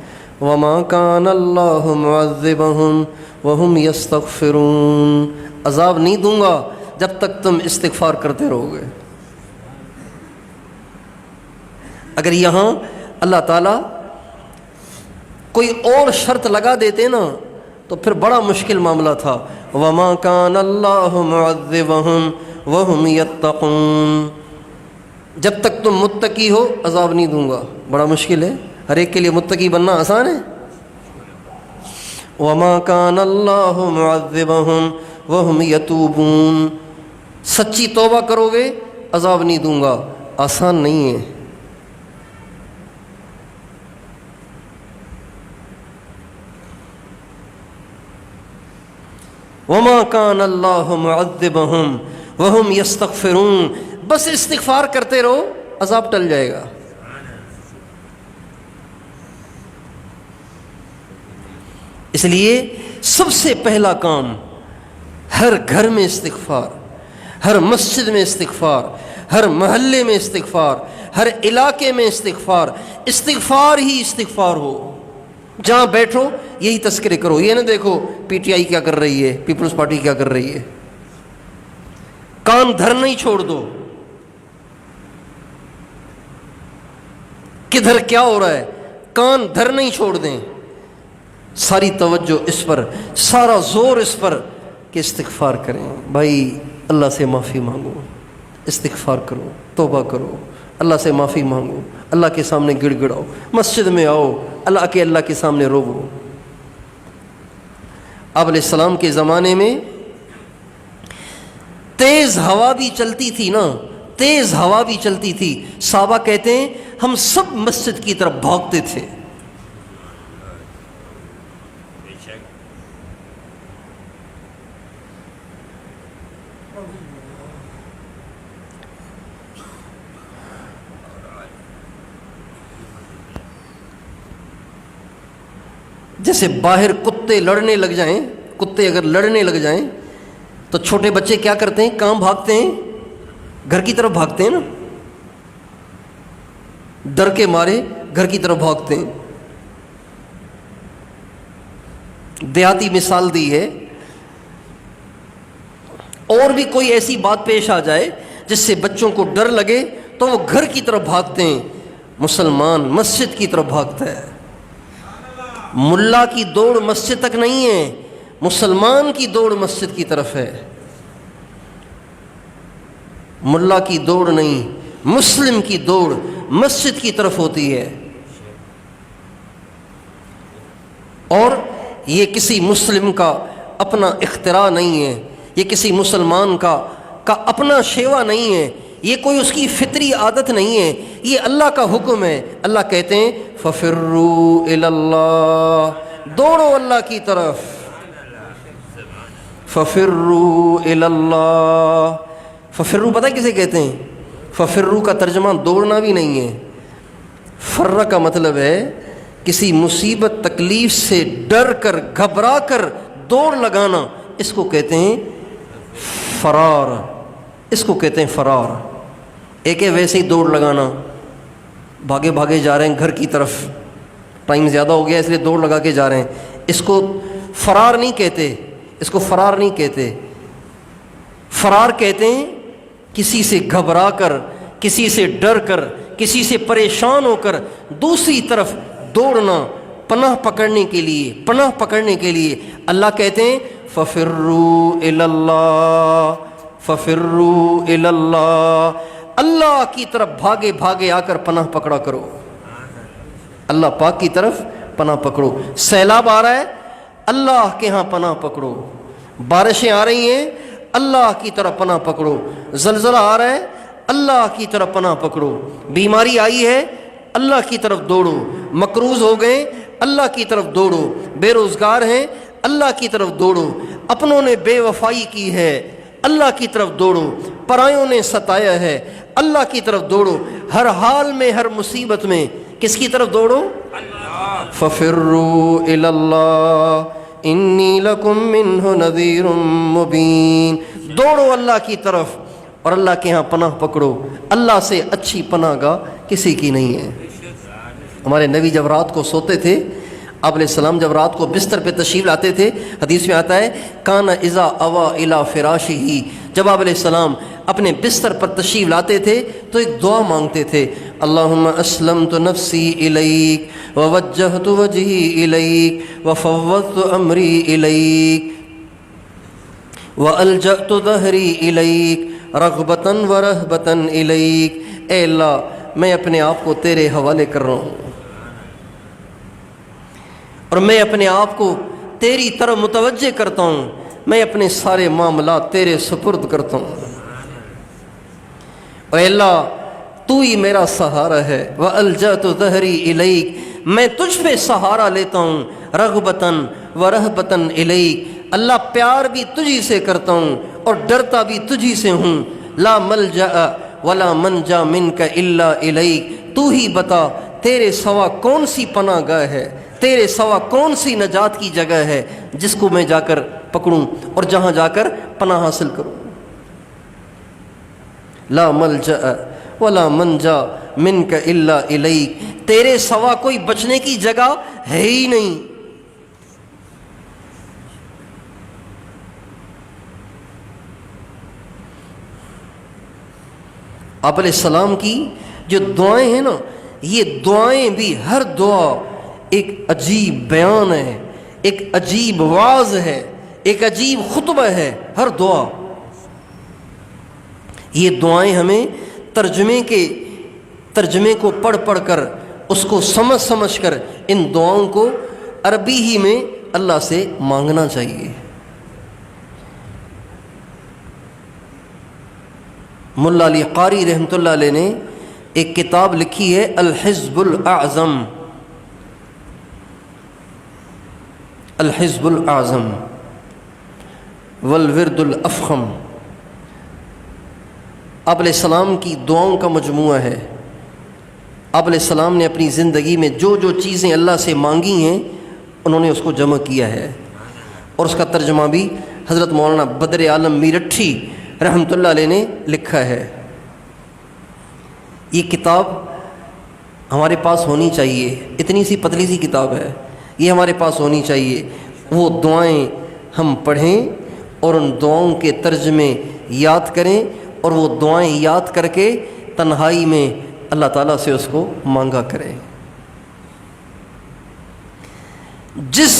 A: وَمَا كَانَ اللَّهُ مُعَذِّبَهُمْ وَهُمْ يَسْتَغْفِرُونَ، عذاب نہیں دوں گا جب تک تم استغفار کرتے رہو گے۔ اگر یہاں اللہ تعالیٰ کوئی اور شرط لگا دیتے نا تو پھر بڑا مشکل معاملہ تھا۔ وَمَا كَانَ اللَّهُ مُعَذِّبَهُمْ وَهُمْ يَتَّقُونَ، جب تک تم متقی ہو عذاب نہیں دوں گا۔ بڑا مشکل ہے، ہر ایک کے لیے متقی بننا آسان ہے؟ وَمَا كَانَ اللَّهُ مُعَذِّبَهُمْ وَهُمْ يَتُوبُونَ، سچی توبہ کرو گے عذاب نہیں دوں گا، آسان نہیں ہے۔ وَمَا كَانَ اللَّهُ مُعَذِّبَهُمْ وَهُمْ يَسْتَغْفِرُونَ، بس استغفار کرتے رہو عذاب ٹل جائے گا۔ اس لیے سب سے پہلا کام ہر گھر میں استغفار، ہر مسجد میں استغفار، ہر محلے میں استغفار، ہر علاقے میں استغفار، استغفار ہی استغفار ہو۔ جہاں بیٹھو یہی تذکرے کرو، یہ نہ دیکھو پی ٹی آئی کیا کر رہی ہے، پیپلز پارٹی کیا کر رہی ہے۔ کان دھرنا ہی چھوڑ دو، کدھر کیا ہو رہا ہے کان دھرنا ہی چھوڑ دیں، ساری توجہ اس پر، سارا زور اس پر کہ استغفار کریں۔ بھائی اللہ سے معافی مانگو، استغفار کرو، توبہ کرو، اللہ سے معافی مانگو، اللہ کے سامنے گڑ گڑاؤ، مسجد میں آؤ، اللہ کے سامنے روو۔ آپ علیہ السلام کے زمانے میں تیز ہوا بھی چلتی تھی نا، تیز ہوا بھی چلتی تھی، صحابہ کہتے ہیں ہم سب مسجد کی طرف بھاگتے تھے۔ جیسے باہر کتے لڑنے لگ جائیں، کتے اگر لڑنے لگ جائیں تو چھوٹے بچے کیا کرتے ہیں؟ کہاں بھاگتے ہیں؟ گھر کی طرف بھاگتے ہیں نا، ڈر کے مارے گھر کی طرف بھاگتے ہیں۔ دیہاتی مثال دی ہے۔ اور بھی کوئی ایسی بات پیش آ جائے جس سے بچوں کو ڈر لگے تو وہ گھر کی طرف بھاگتے ہیں۔ مسلمان مسجد کی طرف بھاگتا ہے۔ ملا کی دوڑ مسجد تک نہیں ہے، مسلمان کی دوڑ مسجد کی طرف ہے۔ ملا کی دوڑ نہیں، مسلم کی دوڑ مسجد کی طرف ہوتی ہے۔ اور یہ کسی مسلم کا اپنا اختراع نہیں ہے، یہ کسی مسلمان کا اپنا شیوا نہیں ہے، یہ کوئی اس کی فطری عادت نہیں ہے، یہ اللہ کا حکم ہے۔ اللہ کہتے ہیں فَفِرُّوا إِلَى اللَّهِ، دوڑو اللہ کی طرف۔ فَفِرُّوا إِلَى اللَّهِ، فَفِرُّوا پتہ کسے کہتے ہیں؟ فَفِرُّوا کا ترجمہ دوڑنا بھی نہیں ہے، فرّ کا مطلب ہے کسی مصیبت تکلیف سے ڈر کر گھبرا کر دوڑ لگانا، اس کو کہتے ہیں فرار، اس کو کہتے ہیں فرار۔ ایک ہے ویسے ہی دوڑ لگانا، بھاگے بھاگے جا رہے ہیں گھر کی طرف، ٹائم زیادہ ہو گیا اس لیے دوڑ لگا کے جا رہے ہیں، اس کو فرار نہیں کہتے، اس کو فرار نہیں کہتے۔ فرار کہتے ہیں کسی سے گھبرا کر، کسی سے ڈر کر، کسی سے پریشان ہو کر دوسری طرف دوڑنا، پناہ پکڑنے کے لیے، پناہ پکڑنے کے لیے۔ اللہ کہتے ہیں فَفِرُّوا إِلَى اللَّهِ، فَفِرُّوا إِلَى اللَّهِ، اللہ کی طرف بھاگے بھاگے آ کر پناہ پکڑا کرو، اللہ پاک کی طرف پناہ پکڑو۔ سیلاب آ رہا ہے، اللہ کے ہاں پناہ پکڑو۔ بارشیں آ رہی ہیں، اللہ کی طرف پناہ پکڑو۔ زلزلہ آ رہا ہے، اللہ کی طرف پناہ پکڑو۔ بیماری آئی ہے، اللہ کی طرف دوڑو۔ مقروض ہو گئے، اللہ کی طرف دوڑو۔ بے روزگار ہیں، اللہ کی طرف دوڑو۔ اپنوں نے بے وفائی کی ہے، اللہ کی طرف دوڑو۔ پرایوں نے ستایا ہے، اللہ کی طرف دوڑو۔ ہر حال میں، ہر مصیبت میں کس کی طرف دوڑو؟ فَفِرُّوا إِلَى اللَّهِ إِنِّي لَكُم مِّنْهُ نَذِيرٌ مُّبِينٌ، دوڑو اللہ کی طرف اور اللہ کے ہاں پناہ پکڑو۔ اللہ سے اچھی پناہ گاہ کسی کی نہیں ہے۔ ہمارے نبی جب رات کو سوتے تھے، آپ علیہ السلام جب رات کو بستر پہ تشریف لاتے تھے، حدیث میں آتا ہے کان اذا اوا الی فراشہ، جب آپ علیہ السلام اپنے بستر پر تشریف لاتے تھے تو ایک دعا مانگتے تھے، اللہم اسلمت نفسی الیک ووجہت وجہی الیک وفوضت امری الیک والجأت ظہری الیک رغبتا ورہبتا الیک، اے اللہ میں اپنے آپ کو تیرے حوالے کر رہا ہوں اور میں اپنے آپ کو تیری طرف متوجہ کرتا ہوں، میں اپنے سارے معاملات تیرے سپرد کرتا ہوں، اے اللہ تو ہی میرا سہارا ہے۔ وَأَلْجَأْتُ ظَهْرِي إِلَيْكَ، میں تجھ پہ سہارا لیتا ہوں، رغبتاً ورہبتاً إِلَيْكَ، اللہ پیار بھی تجھی سے کرتا ہوں اور ڈرتا بھی تجھی سے ہوں۔ لا ملجأ ولا منجا منک الا إِلَيْكَ، تو ہی بتا تیرے سوا کون سی پناہ گاہ ہے، تیرے سوا کون سی نجات کی جگہ ہے جس کو میں جا کر پکڑوں اور جہاں جا کر پناہ حاصل کروں۔ لا ملجأ ولا منجا منک الا الیک، تیرے سوا کوئی بچنے کی جگہ ہے ہی نہیں۔ آپ علیہ السلام کی جو دعائیں ہیں نا، یہ دعائیں بھی ہر دعا ایک عجیب بیان ہے، ایک عجیب واعظ ہے، ایک عجیب خطبہ ہے، ہر دعا۔ یہ دعائیں ہمیں ترجمے کو پڑھ پڑھ کر، اس کو سمجھ کر ان دعاؤں کو عربی ہی میں اللہ سے مانگنا چاہیے۔ ملا علی قاری رحمۃ اللہ علیہ نے ایک کتاب لکھی ہے الحزب الاعظم، الحزب الاعظم والورد الافخم، آپ علیہ السلام کی دعاؤں کا مجموعہ ہے۔ آپ علیہ السلام نے اپنی زندگی میں جو جو چیزیں اللہ سے مانگی ہیں انہوں نے اس کو جمع کیا ہے، اور اس کا ترجمہ بھی حضرت مولانا بدر عالم میرٹھی رحمۃ اللہ علیہ نے لکھا ہے۔ یہ کتاب ہمارے پاس ہونی چاہیے، اتنی سی پتلی سی کتاب ہے، یہ ہمارے پاس ہونی چاہیے۔ وہ دعائیں ہم پڑھیں اور ان دعاؤں کے ترجمے یاد کریں، اور وہ دعائیں یاد کر کے تنہائی میں اللہ تعالیٰ سے اس کو مانگا کریں۔ جس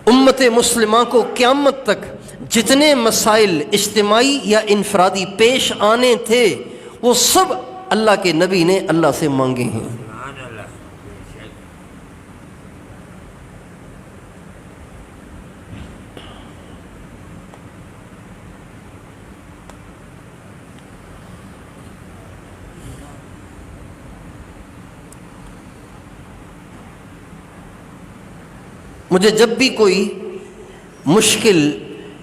A: امت مسلمہ کو قیامت تک جتنے مسائل اجتماعی یا انفرادی پیش آنے تھے وہ سب اللہ کے نبی نے اللہ سے مانگے ہیں۔ مجھے جب بھی کوئی مشکل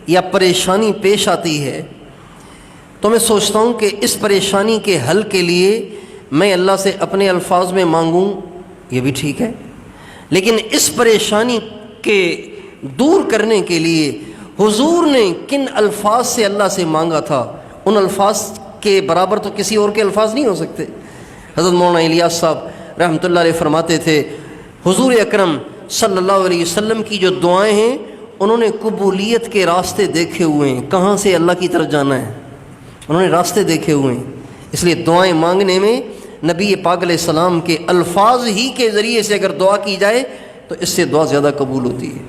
A: یا پریشانی پیش آتی ہے تو میں سوچتا ہوں کہ اس پریشانی کے حل کے لیے میں اللہ سے اپنے الفاظ میں مانگوں، یہ بھی ٹھیک ہے، لیکن اس پریشانی کے دور کرنے کے لیے حضور نے کن الفاظ سے اللہ سے مانگا تھا، ان الفاظ کے برابر تو کسی اور کے الفاظ نہیں ہو سکتے۔ حضرت مولانا الیاس صاحب رحمۃ اللہ علیہ فرماتے تھے، حضور اکرم صلی اللہ علیہ وسلم کی جو دعائیں ہیں انہوں نے قبولیت کے راستے دیکھے ہوئے ہیں، کہاں سے اللہ کی طرف جانا ہے انہوں نے راستے دیکھے ہوئے ہیں، اس لیے دعائیں مانگنے میں نبی پاک علیہ السلام کے الفاظ ہی کے ذریعے سے اگر دعا کی جائے تو اس سے دعا زیادہ قبول ہوتی ہے۔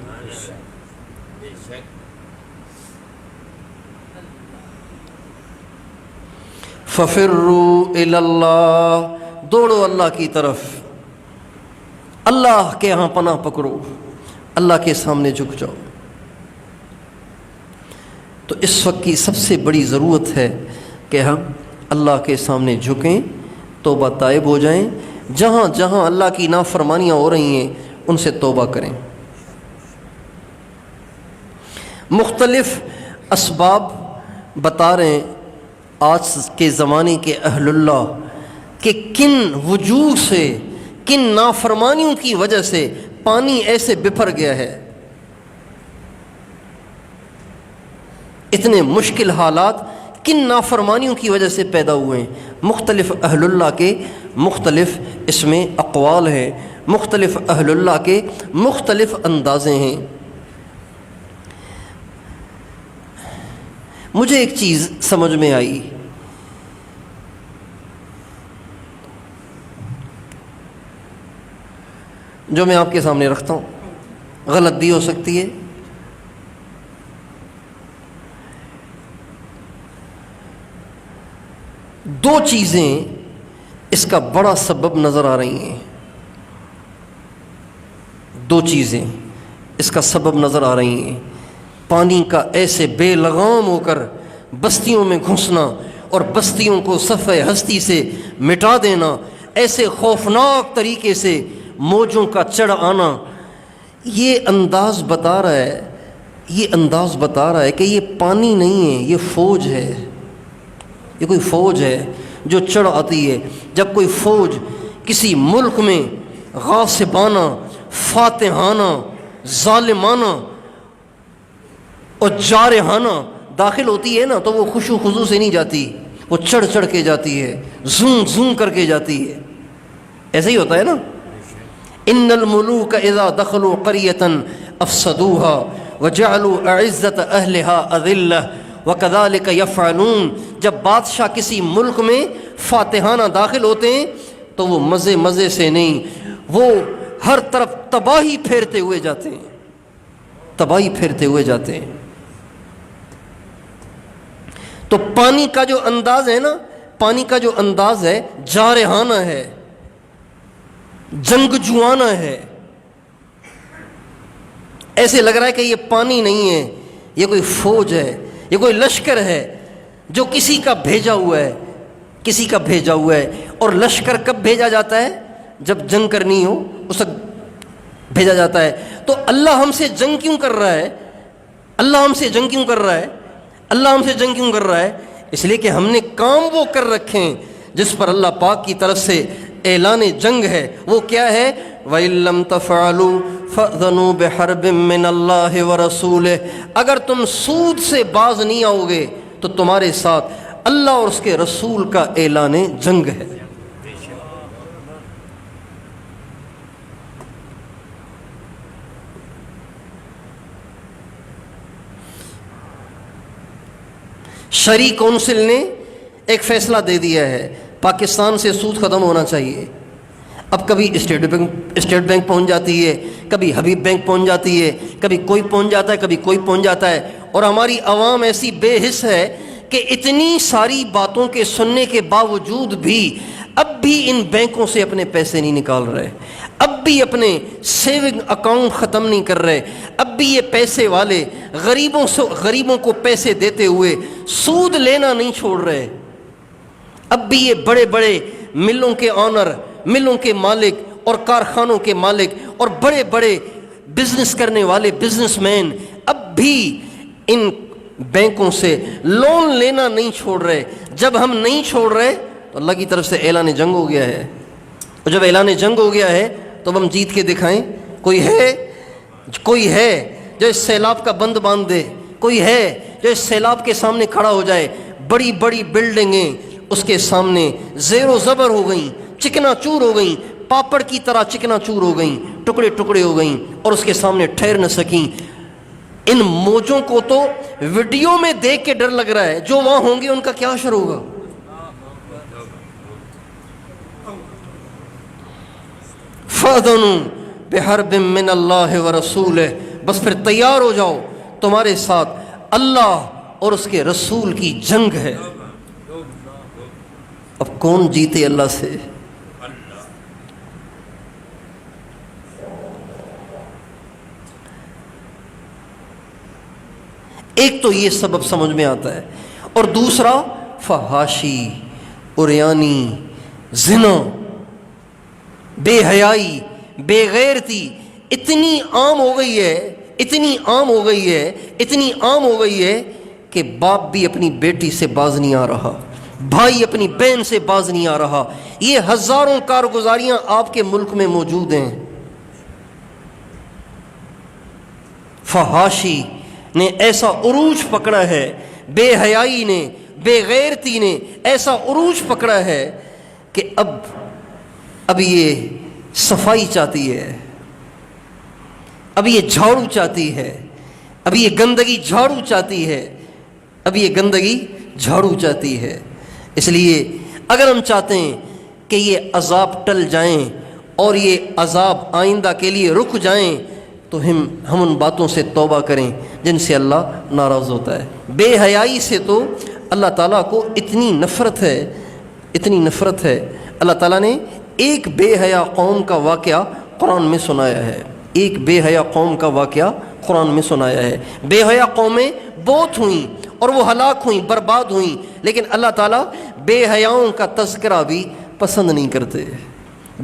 A: فَفِرُّوا إِلَى اللَّهِ، دوڑو اللہ کی طرف، اللہ کے ہاں پناہ پکڑو، اللہ کے سامنے جھک جاؤ۔ تو اس وقت کی سب سے بڑی ضرورت ہے کہ ہم اللہ کے سامنے جھکیں، توبہ طائب ہو جائیں، جہاں جہاں اللہ کی نافرمانیاں ہو رہی ہیں ان سے توبہ کریں۔ مختلف اسباب بتا رہے ہیں آج کے زمانے کے اہل اللہ کہ کن وجوہ سے، کن نافرمانیوں کی وجہ سے پانی ایسے بپھر گیا ہے، اتنے مشکل حالات کن نافرمانیوں کی وجہ سے پیدا ہوئے ہیں۔ مختلف اہل اللہ کے مختلف اس میں اقوال ہیں، مختلف اہل اللہ کے مختلف اندازے ہیں۔ مجھے ایک چیز سمجھ میں آئی، جو میں آپ کے سامنے رکھتا ہوں، غلط بھی ہو سکتی ہے، دو چیزیں اس کا بڑا سبب نظر آ رہی ہیں، دو چیزیں اس کا سبب نظر آ رہی ہیں۔ پانی کا ایسے بے لگام ہو کر بستیوں میں گھسنا اور بستیوں کو صفحہ ہستی سے مٹا دینا، ایسے خوفناک طریقے سے موجوں کا چڑھ آنا، یہ انداز بتا رہا ہے، یہ انداز بتا رہا ہے کہ یہ پانی نہیں ہے، یہ فوج ہے، یہ کوئی فوج ہے جو چڑھ آتی ہے۔ جب کوئی فوج کسی ملک میں غاصبانہ، فاتحانہ، ظالمانہ اور جارحانہ داخل ہوتی ہے نا تو وہ خشوع و خضوع سے نہیں جاتی، وہ چڑھ چڑھ کے جاتی ہے، زوم زوم کر کے جاتی ہے۔ ایسے ہی ہوتا ہے نا، ان الملوک اذا دخلوا قریۃ افسدوها وجعلوا اعزۃ اہلها اذلہ وکذالک یفعلون۔ جب بادشاہ کسی ملک میں فاتحانہ داخل ہوتے ہیں تو وہ مزے مزے سے نہیں، وہ ہر طرف تباہی پھیرتے ہوئے جاتے ہیں، تباہی پھیرتے ہوئے جاتے ہیں۔ تو پانی کا جو انداز ہے نا، پانی کا جو انداز ہے جارحانہ ہے، جنگجوانہ ہے۔ ایسے لگ رہا ہے کہ یہ پانی نہیں ہے، یہ کوئی فوج ہے، یہ کوئی لشکر ہے جو کسی کا بھیجا ہوا ہے، کسی کا بھیجا ہوا ہے۔ اور لشکر کب بھیجا جاتا ہے؟ جب جنگ کرنی ہو اس وقت بھیجا جاتا ہے۔ تو اللہ ہم سے جنگ کیوں کر رہا ہے؟ اللہ ہم سے جنگ کیوں کر رہا ہے؟ اللہ ہم سے جنگ کیوں کر رہا ہے؟ اس لیے کہ ہم نے کام وہ کر رکھے ہیں جس پر اللہ پاک کی طرف سے اعلان جنگ ہے۔ وہ کیا ہے؟ وَإِن لَّمْ تَفْعَلُوا فَأْذَنُوا بِحَرْبٍ مِّنَ اللَّهِ وَرَسُولِهِ، اگر تم سود سے باز نہیں آؤ گے تو تمہارے ساتھ اللہ اور اس کے رسول کا اعلان جنگ ہے۔ شرعی کونسل نے ایک فیصلہ دے دیا ہے، پاکستان سے سود ختم ہونا چاہیے۔ اب کبھی اسٹیٹ بینک پہنچ جاتی ہے، کبھی حبیب بینک پہنچ جاتی ہے، کبھی کوئی پہنچ جاتا ہے، کبھی کوئی پہنچ جاتا ہے، اور ہماری عوام ایسی بے حس ہے کہ اتنی ساری باتوں کے سننے کے باوجود بھی اب بھی ان بینکوں سے اپنے پیسے نہیں نکال رہے، اب بھی اپنے سیونگ اکاؤنٹ ختم نہیں کر رہے، اب بھی یہ پیسے والے غریبوں کو پیسے دیتے ہوئے سود لینا نہیں چھوڑ رہے، اب بھی یہ بڑے بڑے ملوں کے آنر، ملوں کے مالک اور کارخانوں کے مالک اور بڑے بڑے بزنس کرنے والے بزنس مین اب بھی ان بینکوں سے لون لینا نہیں چھوڑ رہے۔ جب ہم نہیں چھوڑ رہے تو اللہ کی طرف سے اعلان جنگ ہو گیا ہے، اور جب اعلان جنگ ہو گیا ہے تو ہم جیت کے دکھائیں۔ کوئی ہے جو اس سیلاب کا بند باندھ دے، کوئی ہے جو اس سیلاب کے سامنے کھڑا ہو جائے۔ بڑی بڑی بلڈنگیں اس کے سامنے زیر و زبر ہو گئیں، چکنا چور ہو گئیں، پاپڑ کی طرح چکنا چور ہو گئیں، ٹکڑے ٹکڑے ہو گئیں، اور اس کے سامنے ٹھہر نہ سکیں۔ ان موجوں کو تو ویڈیو میں دیکھ کے ڈر لگ رہا ہے، جو وہاں ہوں گے ان کا کیا حشر ہوگا۔ فَأْذَنُوا بِحَرْبٍ مِّنَ اللَّهِ وَرَسُولِهِ، بس پھر تیار ہو جاؤ، تمہارے ساتھ اللہ اور اس کے رسول کی جنگ ہے۔ اب کون جیتے اللہ سے؟ ایک تو یہ سبب سمجھ میں آتا ہے، اور دوسرا فحاشی، عریانی، زنا، بے حیائی، بے غیرتی اتنی عام ہو گئی ہے، اتنی عام ہو گئی ہے، اتنی عام ہو گئی ہے کہ باپ بھی اپنی بیٹی سے باز نہیں آ رہا، بھائی اپنی بہن سے باز نہیں آ رہا۔ یہ ہزاروں کارگزاریاں آپ کے ملک میں موجود ہیں۔ فحاشی نے ایسا عروج پکڑا ہے، بے حیائی نے، بے غیرتی نے ایسا عروج پکڑا ہے کہ اب یہ صفائی چاہتی ہے، اب یہ جھاڑو چاہتی ہے، اب یہ گندگی جھاڑو چاہتی ہے، اب یہ گندگی جھاڑو چاہتی ہے۔ اس لیے اگر ہم چاہتے ہیں کہ یہ عذاب ٹل جائیں اور یہ عذاب آئندہ کے لیے رک جائیں تو ہم ان باتوں سے توبہ کریں جن سے اللہ ناراض ہوتا ہے۔ بے حیائی سے تو اللہ تعالیٰ کو اتنی نفرت ہے، اتنی نفرت ہے۔ اللہ تعالیٰ نے ایک بے حیا قوم کا واقعہ قرآن میں سنایا ہے، ایک بے حیا قوم کا واقعہ قرآن میں سنایا ہے۔ بے حیا قومیں بہت ہوئیں اور وہ ہلاک ہوئیں، برباد ہوئیں، لیکن اللہ تعالیٰ بے حیاؤں کا تذکرہ بھی پسند نہیں کرتے،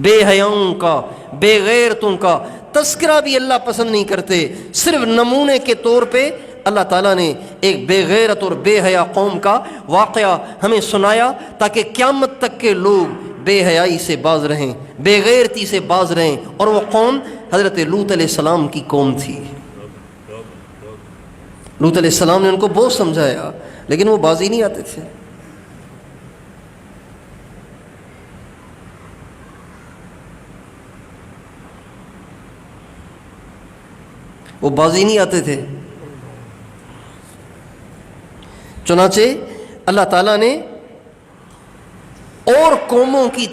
A: بے حیاؤں کا، بے غیرتوں کا تذکرہ بھی اللہ پسند نہیں کرتے۔ صرف نمونے کے طور پہ اللہ تعالیٰ نے ایک بے غیرت اور بے حیا قوم کا واقعہ ہمیں سنایا تاکہ قیامت تک کے لوگ بے حیائی سے باز رہیں، بے غیرتی سے باز رہیں، اور وہ قوم حضرت لوط علیہ السلام کی قوم تھی۔ لوط علیہ السلام نے ان کو بہت سمجھایا لیکن وہ باز ہی نہیں آتے تھے۔ وہ باز ہی نہیں آتے تھے۔ چنانچہ اللہ تعالیٰ نے اور قوموں کی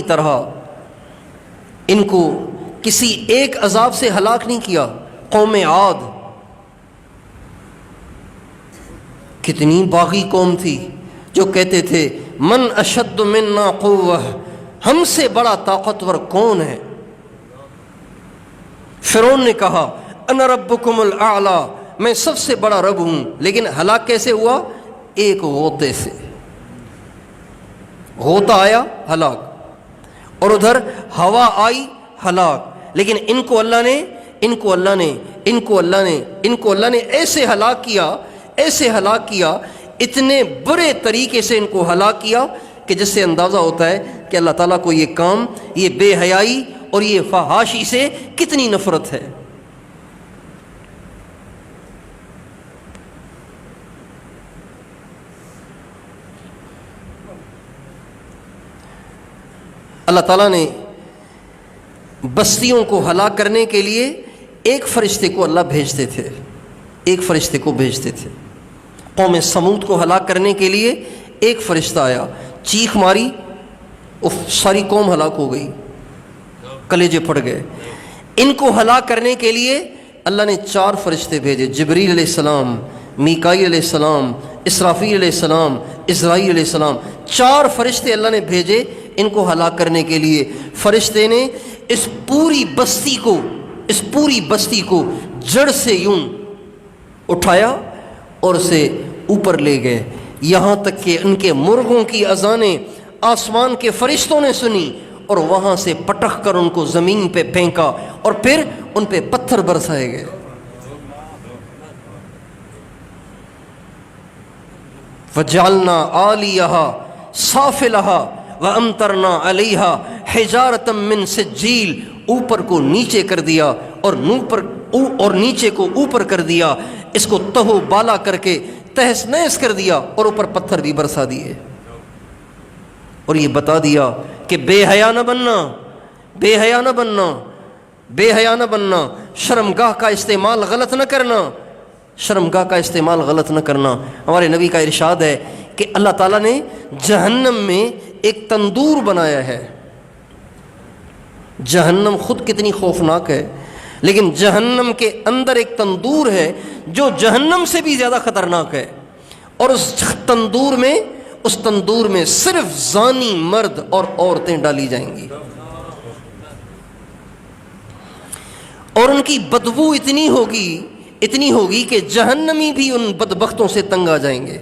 A: طرح ان کو کسی ایک عذاب سے ہلاک نہیں کیا۔ قوم عاد کتنی باغی قوم تھی جو کہتے تھے من اشد منا قوہ، ہم سے بڑا طاقتور کون ہے؟ فرعون نے کہا انا ربکم الاعلی، میں سب سے بڑا رب ہوں، لیکن ہلاک کیسے ہوا؟ ایک غوطے سے، غوطہ آیا ہلاک، اور ادھر ہوا آئی ہلاک، لیکن ان کو اللہ نے ایسے ہلاک کیا، اتنے برے طریقے سے ان کو ہلاک کیا کہ جس سے اندازہ ہوتا ہے کہ اللہ تعالیٰ کو یہ کام، یہ بے حیائی اور یہ فحاشی سے کتنی نفرت ہے. اللہ تعالیٰ نے بستیوں کو ہلاک کرنے کے لیے ایک فرشتے کو اللہ بھیجتے تھے، ایک فرشتے کو بھیجتے تھے. قوم سمود کو ہلاک کرنے کے لیے ایک فرشتہ آیا، چیخ ماری، ساری قوم ہلاک ہو گئی، کلیجے پھٹ گئے. ان کو ہلاک کرنے کے لیے اللہ نے 4 فرشتے بھیجے، جبریل علیہ السلام، میکائیل علیہ السلام، اسرافیل علیہ السلام، اسرائیل علیہ السلام. 4 فرشتے اللہ نے بھیجے ان کو ہلاک کرنے کے لیے. فرشتے نے اس پوری بستی کو جڑ سے یوں اٹھایا اور اسے اوپر لے گئے، یہاں تک کہ ان کے مرغوں کی اذانیں آسمان کے فرشتوں نے سنی اور وہاں سے پٹخ کر ان کو زمین پہ پھینکا اور پھر ان پہ پتھر برسائے گئے. وَجَعَلْنَا عَالِيَهَا سَافِلَهَا وَأَمْطَرْنَا عَلَيْهَا حِجَارَةً مِّن سِجِّيلٍ. اوپر کو نیچے کر دیا اور نیچے کو اوپر کر دیا، اس کو تہو بالا کر کے تہس نہس کر دیا اور اوپر پتھر بھی برسا دیے. اور یہ بتا دیا کہ بے حیا نہ بننا، بے حیا نہ بننا، بے حیا نہ بننا، شرمگاہ کا استعمال غلط نہ کرنا، شرمگاہ کا استعمال غلط نہ کرنا. ہمارے نبی کا ارشاد ہے کہ اللہ تعالیٰ نے جہنم میں ایک تندور بنایا ہے. جہنم خود کتنی خوفناک ہے، لیکن جہنم کے اندر ایک تندور ہے جو جہنم سے بھی زیادہ خطرناک ہے. اور اس تندور میں صرف زانی مرد اور عورتیں ڈالی جائیں گی، اور ان کی بدبو اتنی ہوگی کہ جہنمی بھی ان بدبختوں سے تنگ آ جائیں گے،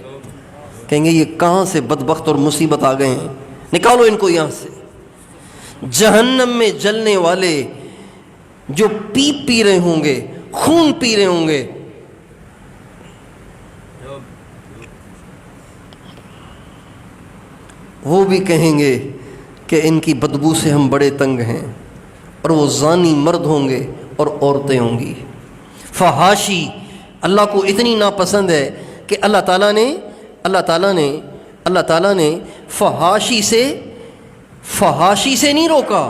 A: کہیں گے یہ کہاں سے بدبخت اور مصیبت آ گئے ہیں، نکالو ان کو یہاں سے. جہنم میں جلنے والے جو پی رہے ہوں گے، خون پی رہے ہوں گے، وہ بھی کہیں گے کہ ان کی بدبو سے ہم بڑے تنگ ہیں. اور وہ زانی مرد ہوں گے اور عورتیں ہوں گی. فحاشی اللہ کو اتنی ناپسند ہے کہ اللہ تعالیٰ نے فحاشی سے نہیں روکا،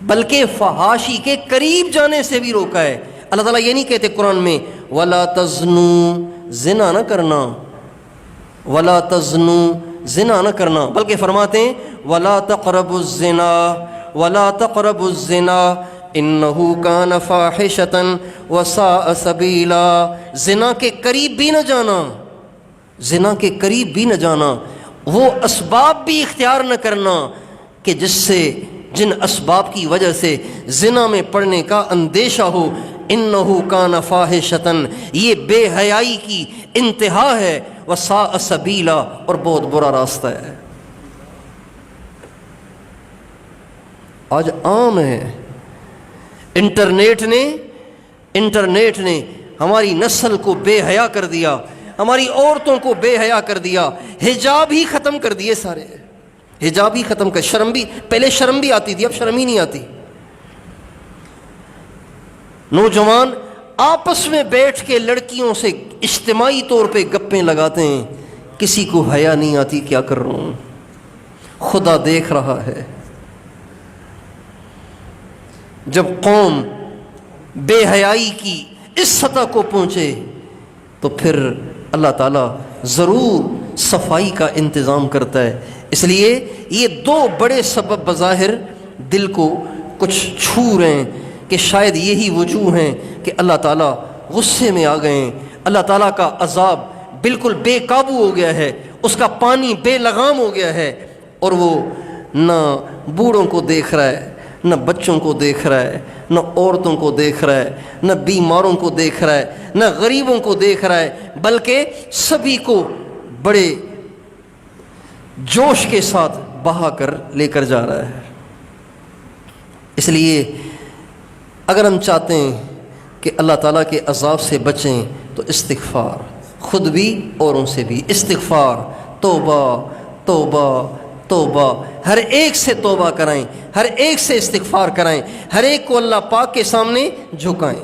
A: بلکہ فحاشی کے قریب جانے سے بھی روکا ہے. اللہ تعالیٰ یہ نہیں کہتے قرآن میں وَلَا تَزْنُوا، زنا نہ کرنا، وَلَا تَزْنُوا، زنا نہ کرنا، بلکہ فرماتے ہیں وَلَا تَقْرَبُوا الزِّنَا، وَلَا تَقْرَبُوا الزِّنَا إِنَّهُ كَانَ فَاحِشَةً وَسَاءَ سَبِيلًا. زنا کے قریب بھی نہ جانا، زنا کے قریب بھی نہ جانا، وہ اسباب بھی اختیار نہ کرنا کہ جن اسباب کی وجہ سے زنا میں پڑنے کا اندیشہ ہو. إِنَّهُ كَانَ فَاحِشَةً، یہ بے حیائی کی انتہا ہے، وَسَاءَ سَبِيلًا، اور بہت برا راستہ ہے. آج عام ہے. انٹرنیٹ نے ہماری نسل کو بے حیا کر دیا، ہماری عورتوں کو بے حیا کر دیا. حجاب ہی ختم کر دیے سارے، حجاب ہی ختم کر. پہلے شرم بھی آتی تھی، اب شرم ہی نہیں آتی. نوجوان آپس میں بیٹھ کے لڑکیوں سے اجتماعی طور پہ گپیں لگاتے ہیں، کسی کو حیا نہیں آتی کیا کر رہا ہوں، خدا دیکھ رہا ہے. جب قوم بے حیائی کی اس سطح کو پہنچے تو پھر اللہ تعالیٰ ضرور صفائی کا انتظام کرتا ہے. اس لیے یہ 2 بڑے سبب بظاہر دل کو کچھ چھو رہے ہیں کہ شاید یہی وجوہ ہیں کہ اللہ تعالیٰ غصے میں آ گئے ہیں. اللہ تعالیٰ کا عذاب بالکل بے قابو ہو گیا ہے، اس کا پانی بے لگام ہو گیا ہے، اور وہ نہ بوڑھوں کو دیکھ رہا ہے، نہ بچوں کو دیکھ رہا ہے، نہ عورتوں کو دیکھ رہا ہے، نہ بیماروں کو دیکھ رہا ہے، نہ غریبوں کو دیکھ رہا ہے، بلکہ سبھی کو بڑے جوش کے ساتھ بہا کر لے کر جا رہا ہے. اس لیے اگر ہم چاہتے ہیں کہ اللہ تعالیٰ کے عذاب سے بچیں تو استغفار، خود بھی اوروں سے بھی استغفار، توبہ توبہ توبہ، ہر ایک سے توبہ کرائیں، ہر ایک سے استغفار کرائیں، ہر ایک کو اللہ پاک کے سامنے جھکائیں۔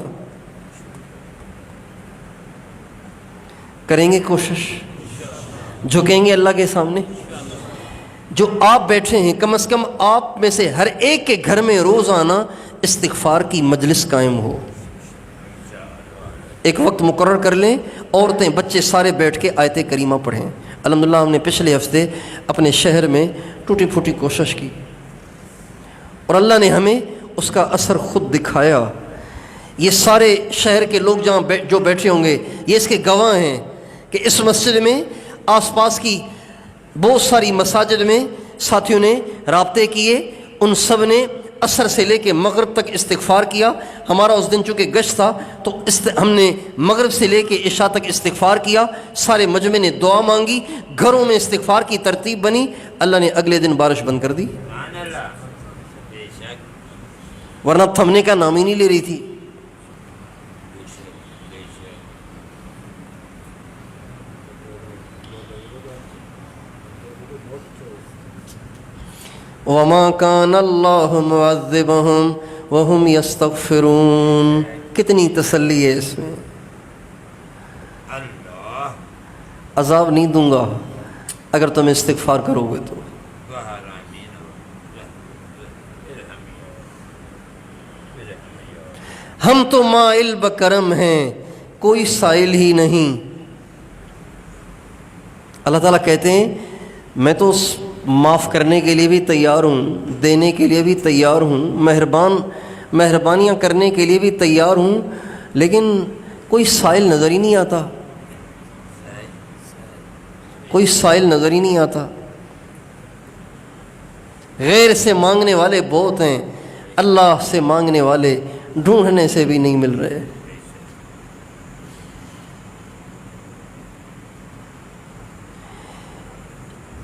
A: کریں گے کوشش؟ جھکیں گے اللہ کے سامنے؟ جو آپ بیٹھے ہیں کم از کم آپ میں سے ہر ایک کے گھر میں روزانہ استغفار کی مجلس قائم ہو۔ ایک وقت مقرر کر لیں، عورتیں بچے سارے بیٹھ کے آیت کریمہ پڑھیں۔ الحمدللہ ہم نے پچھلے ہفتے اپنے شہر میں ٹوٹی پھوٹی کوشش کی اور اللہ نے ہمیں اس کا اثر خود دکھایا۔ یہ سارے شہر کے لوگ جہاں جو بیٹھے ہوں گے یہ اس کے گواہ ہیں کہ اس مسجد میں، آس پاس کی بہت ساری مساجد میں ساتھیوں نے رابطے کیے، ان سب نے عصر سے لے کے مغرب تک استغفار کیا۔ ہمارا اس دن چونکہ گشت تھا تو ہم نے مغرب سے لے کے عشاء تک استغفار کیا، سارے مجمع نے دعا مانگی، گھروں میں استغفار کی ترتیب بنی، اللہ نے اگلے دن بارش بند کر دی، ورنہ تھمنے کا نام ہی نہیں لے رہی تھی۔ وَمَا كَانَ اللَّهُ مُعَذِّبَهُمْ وَهُمْ يَسْتَغْفِرُونَ۔ کتنی تسلی ہے اس میں۔ عذاب نہیں دوں گا اگر تم استغفار کرو گے تو۔ ہم تو مائل بکرم ہیں، کوئی سائل ہی نہیں۔ اللہ تعالیٰ کہتے ہیں میں تو معاف کرنے کے لیے بھی تیار ہوں، دینے کے لیے بھی تیار ہوں، مہربانیاں کرنے کے لیے بھی تیار ہوں، لیکن کوئی سائل نظر ہی نہیں آتا، کوئی سائل نظر ہی نہیں آتا۔ غیر سے مانگنے والے بہت ہیں، اللہ سے مانگنے والے ڈھونڈنے سے بھی نہیں مل رہے۔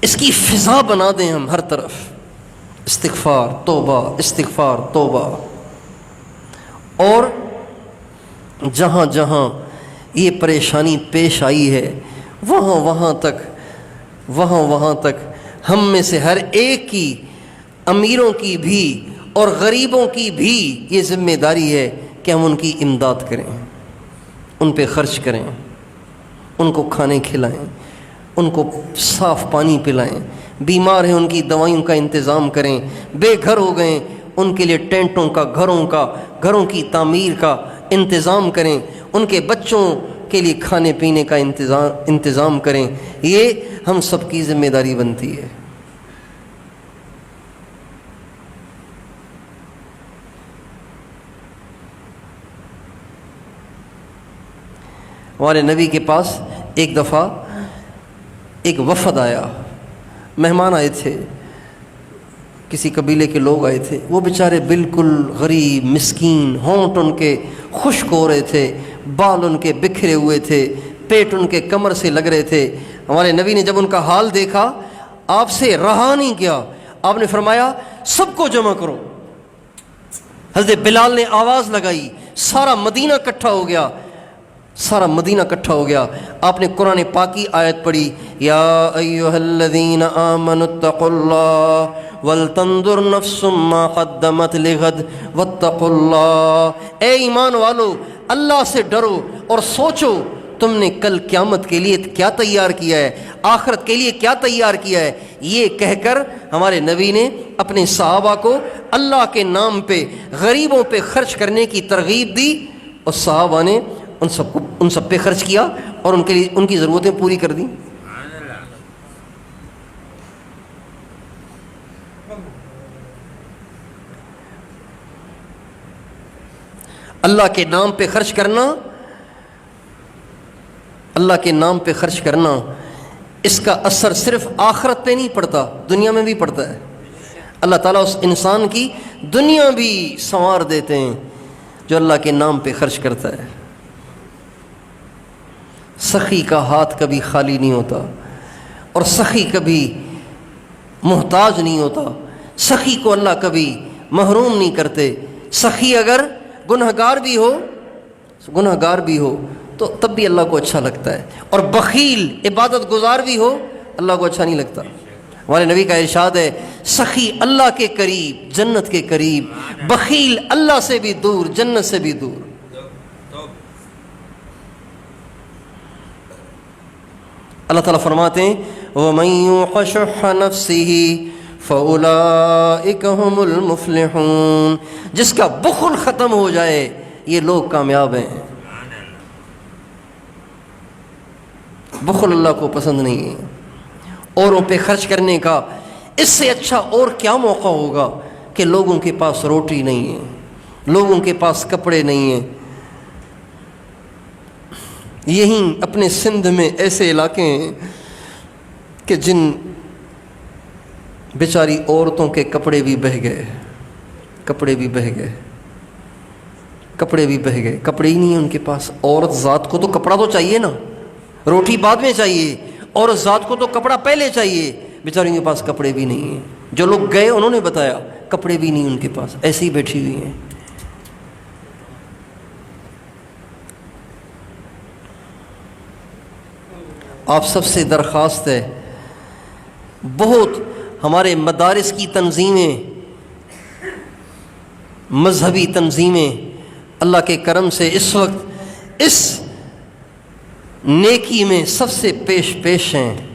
A: اس کی فضا بنا دیں ہم ہر طرف، استغفار توبہ، استغفار توبہ۔ اور جہاں جہاں یہ پریشانی پیش آئی ہے وہاں تک ہم میں سے ہر ایک کی، امیروں کی بھی اور غریبوں کی بھی یہ ذمہ داری ہے کہ ہم ان کی امداد کریں، ان پہ خرچ کریں، ان کو کھانے کھلائیں، ان کو صاف پانی پلائیں، بیمار ہیں ان کی دوائیوں کا انتظام کریں، بے گھر ہو گئے ان کے لیے ٹینٹوں کا، گھروں کی تعمیر کا انتظام کریں، ان کے بچوں کے لیے کھانے پینے کا انتظام کریں۔ یہ ہم سب کی ذمہ داری بنتی ہے۔ ہمارے نبی کے پاس ایک دفعہ ایک وفد آیا، مہمان آئے تھے، کسی قبیلے کے لوگ آئے تھے، وہ بیچارے بالکل غریب مسکین، ہونٹ ان کے خشک ہو رہے تھے، بال ان کے بکھرے ہوئے تھے، پیٹ ان کے کمر سے لگ رہے تھے۔ ہمارے نبی نے جب ان کا حال دیکھا آپ سے رہا نہیں کیا، آپ نے فرمایا سب کو جمع کرو۔ حضرت بلال نے آواز لگائی، سارا مدینہ اکٹھا ہو گیا، آپ نے قرآن پاک کی آیت پڑھی، یا ایھا الذین آمنوا اتقوا اللہ ولتنظر نفس ما قدمت لغد واتقوا اللہ۔ اے ایمان والو، اللہ سے ڈرو اور سوچو تم نے کل قیامت کے لیے کیا تیار کیا ہے، آخرت کے لیے کیا تیار کیا ہے۔ یہ کہہ کر ہمارے نبی نے اپنے صحابہ کو اللہ کے نام پہ غریبوں پہ خرچ کرنے کی ترغیب دی، اور صحابہ نے ان سب پہ خرچ کیا اور ان کے لیے ان کی ضرورتیں پوری کر دیں۔ اللہ کے نام پہ خرچ کرنا، اس کا اثر صرف آخرت پہ نہیں پڑتا، دنیا میں بھی پڑتا ہے۔ اللہ تعالیٰ اس انسان کی دنیا بھی سنوار دیتے ہیں جو اللہ کے نام پہ خرچ کرتا ہے۔ سخی کا ہاتھ کبھی خالی نہیں ہوتا، اور سخی کبھی محتاج نہیں ہوتا، سخی کو اللہ کبھی محروم نہیں کرتے۔ سخی اگر گنہگار بھی ہو تو تب بھی اللہ کو اچھا لگتا ہے، اور بخیل عبادت گزار بھی ہو اللہ کو اچھا نہیں لگتا۔ ہمارے نبی کا ارشاد ہے سخی اللہ کے قریب جنت کے قریب، بخیل اللہ سے بھی دور جنت سے بھی دور۔ اللہ تعالیٰ فرماتے ہیں وَمَن يُوقَ شُحَّ نَفْسِهِ فَأُولَٰئِكَ هُمُ الْمُفْلِحُونَ، جس کا بخل ختم ہو جائے یہ لوگ کامیاب ہیں۔ بخل اللہ کو پسند نہیں ہے۔ اوروں پہ خرچ کرنے کا اس سے اچھا اور کیا موقع ہوگا کہ لوگوں کے پاس روٹی نہیں ہے، لوگوں کے پاس کپڑے نہیں ہیں۔ یہیں اپنے سندھ میں ایسے علاقے ہیں کہ جن بیچاری عورتوں کے کپڑے بھی بہہ گئے، کپڑے بھی بہہ گئے، کپڑے بھی بہہ گئے، کپڑے ہی نہیں ہیں ان کے پاس۔ عورت ذات کو تو کپڑا تو چاہیے نا، روٹی بعد میں چاہیے، عورت ذات کو تو کپڑا پہلے چاہیے، بیچاریوں کے پاس کپڑے بھی نہیں ہیں۔ جو لوگ گئے انہوں نے بتایا کپڑے بھی نہیں ان کے پاس، ایسے ہی بیٹھی ہوئی ہیں۔ آپ سب سے درخواست ہے، بہت ہمارے مدارس کی تنظیمیں، مذہبی تنظیمیں اللہ کے کرم سے اس وقت اس نیکی میں سب سے پیش ہیں۔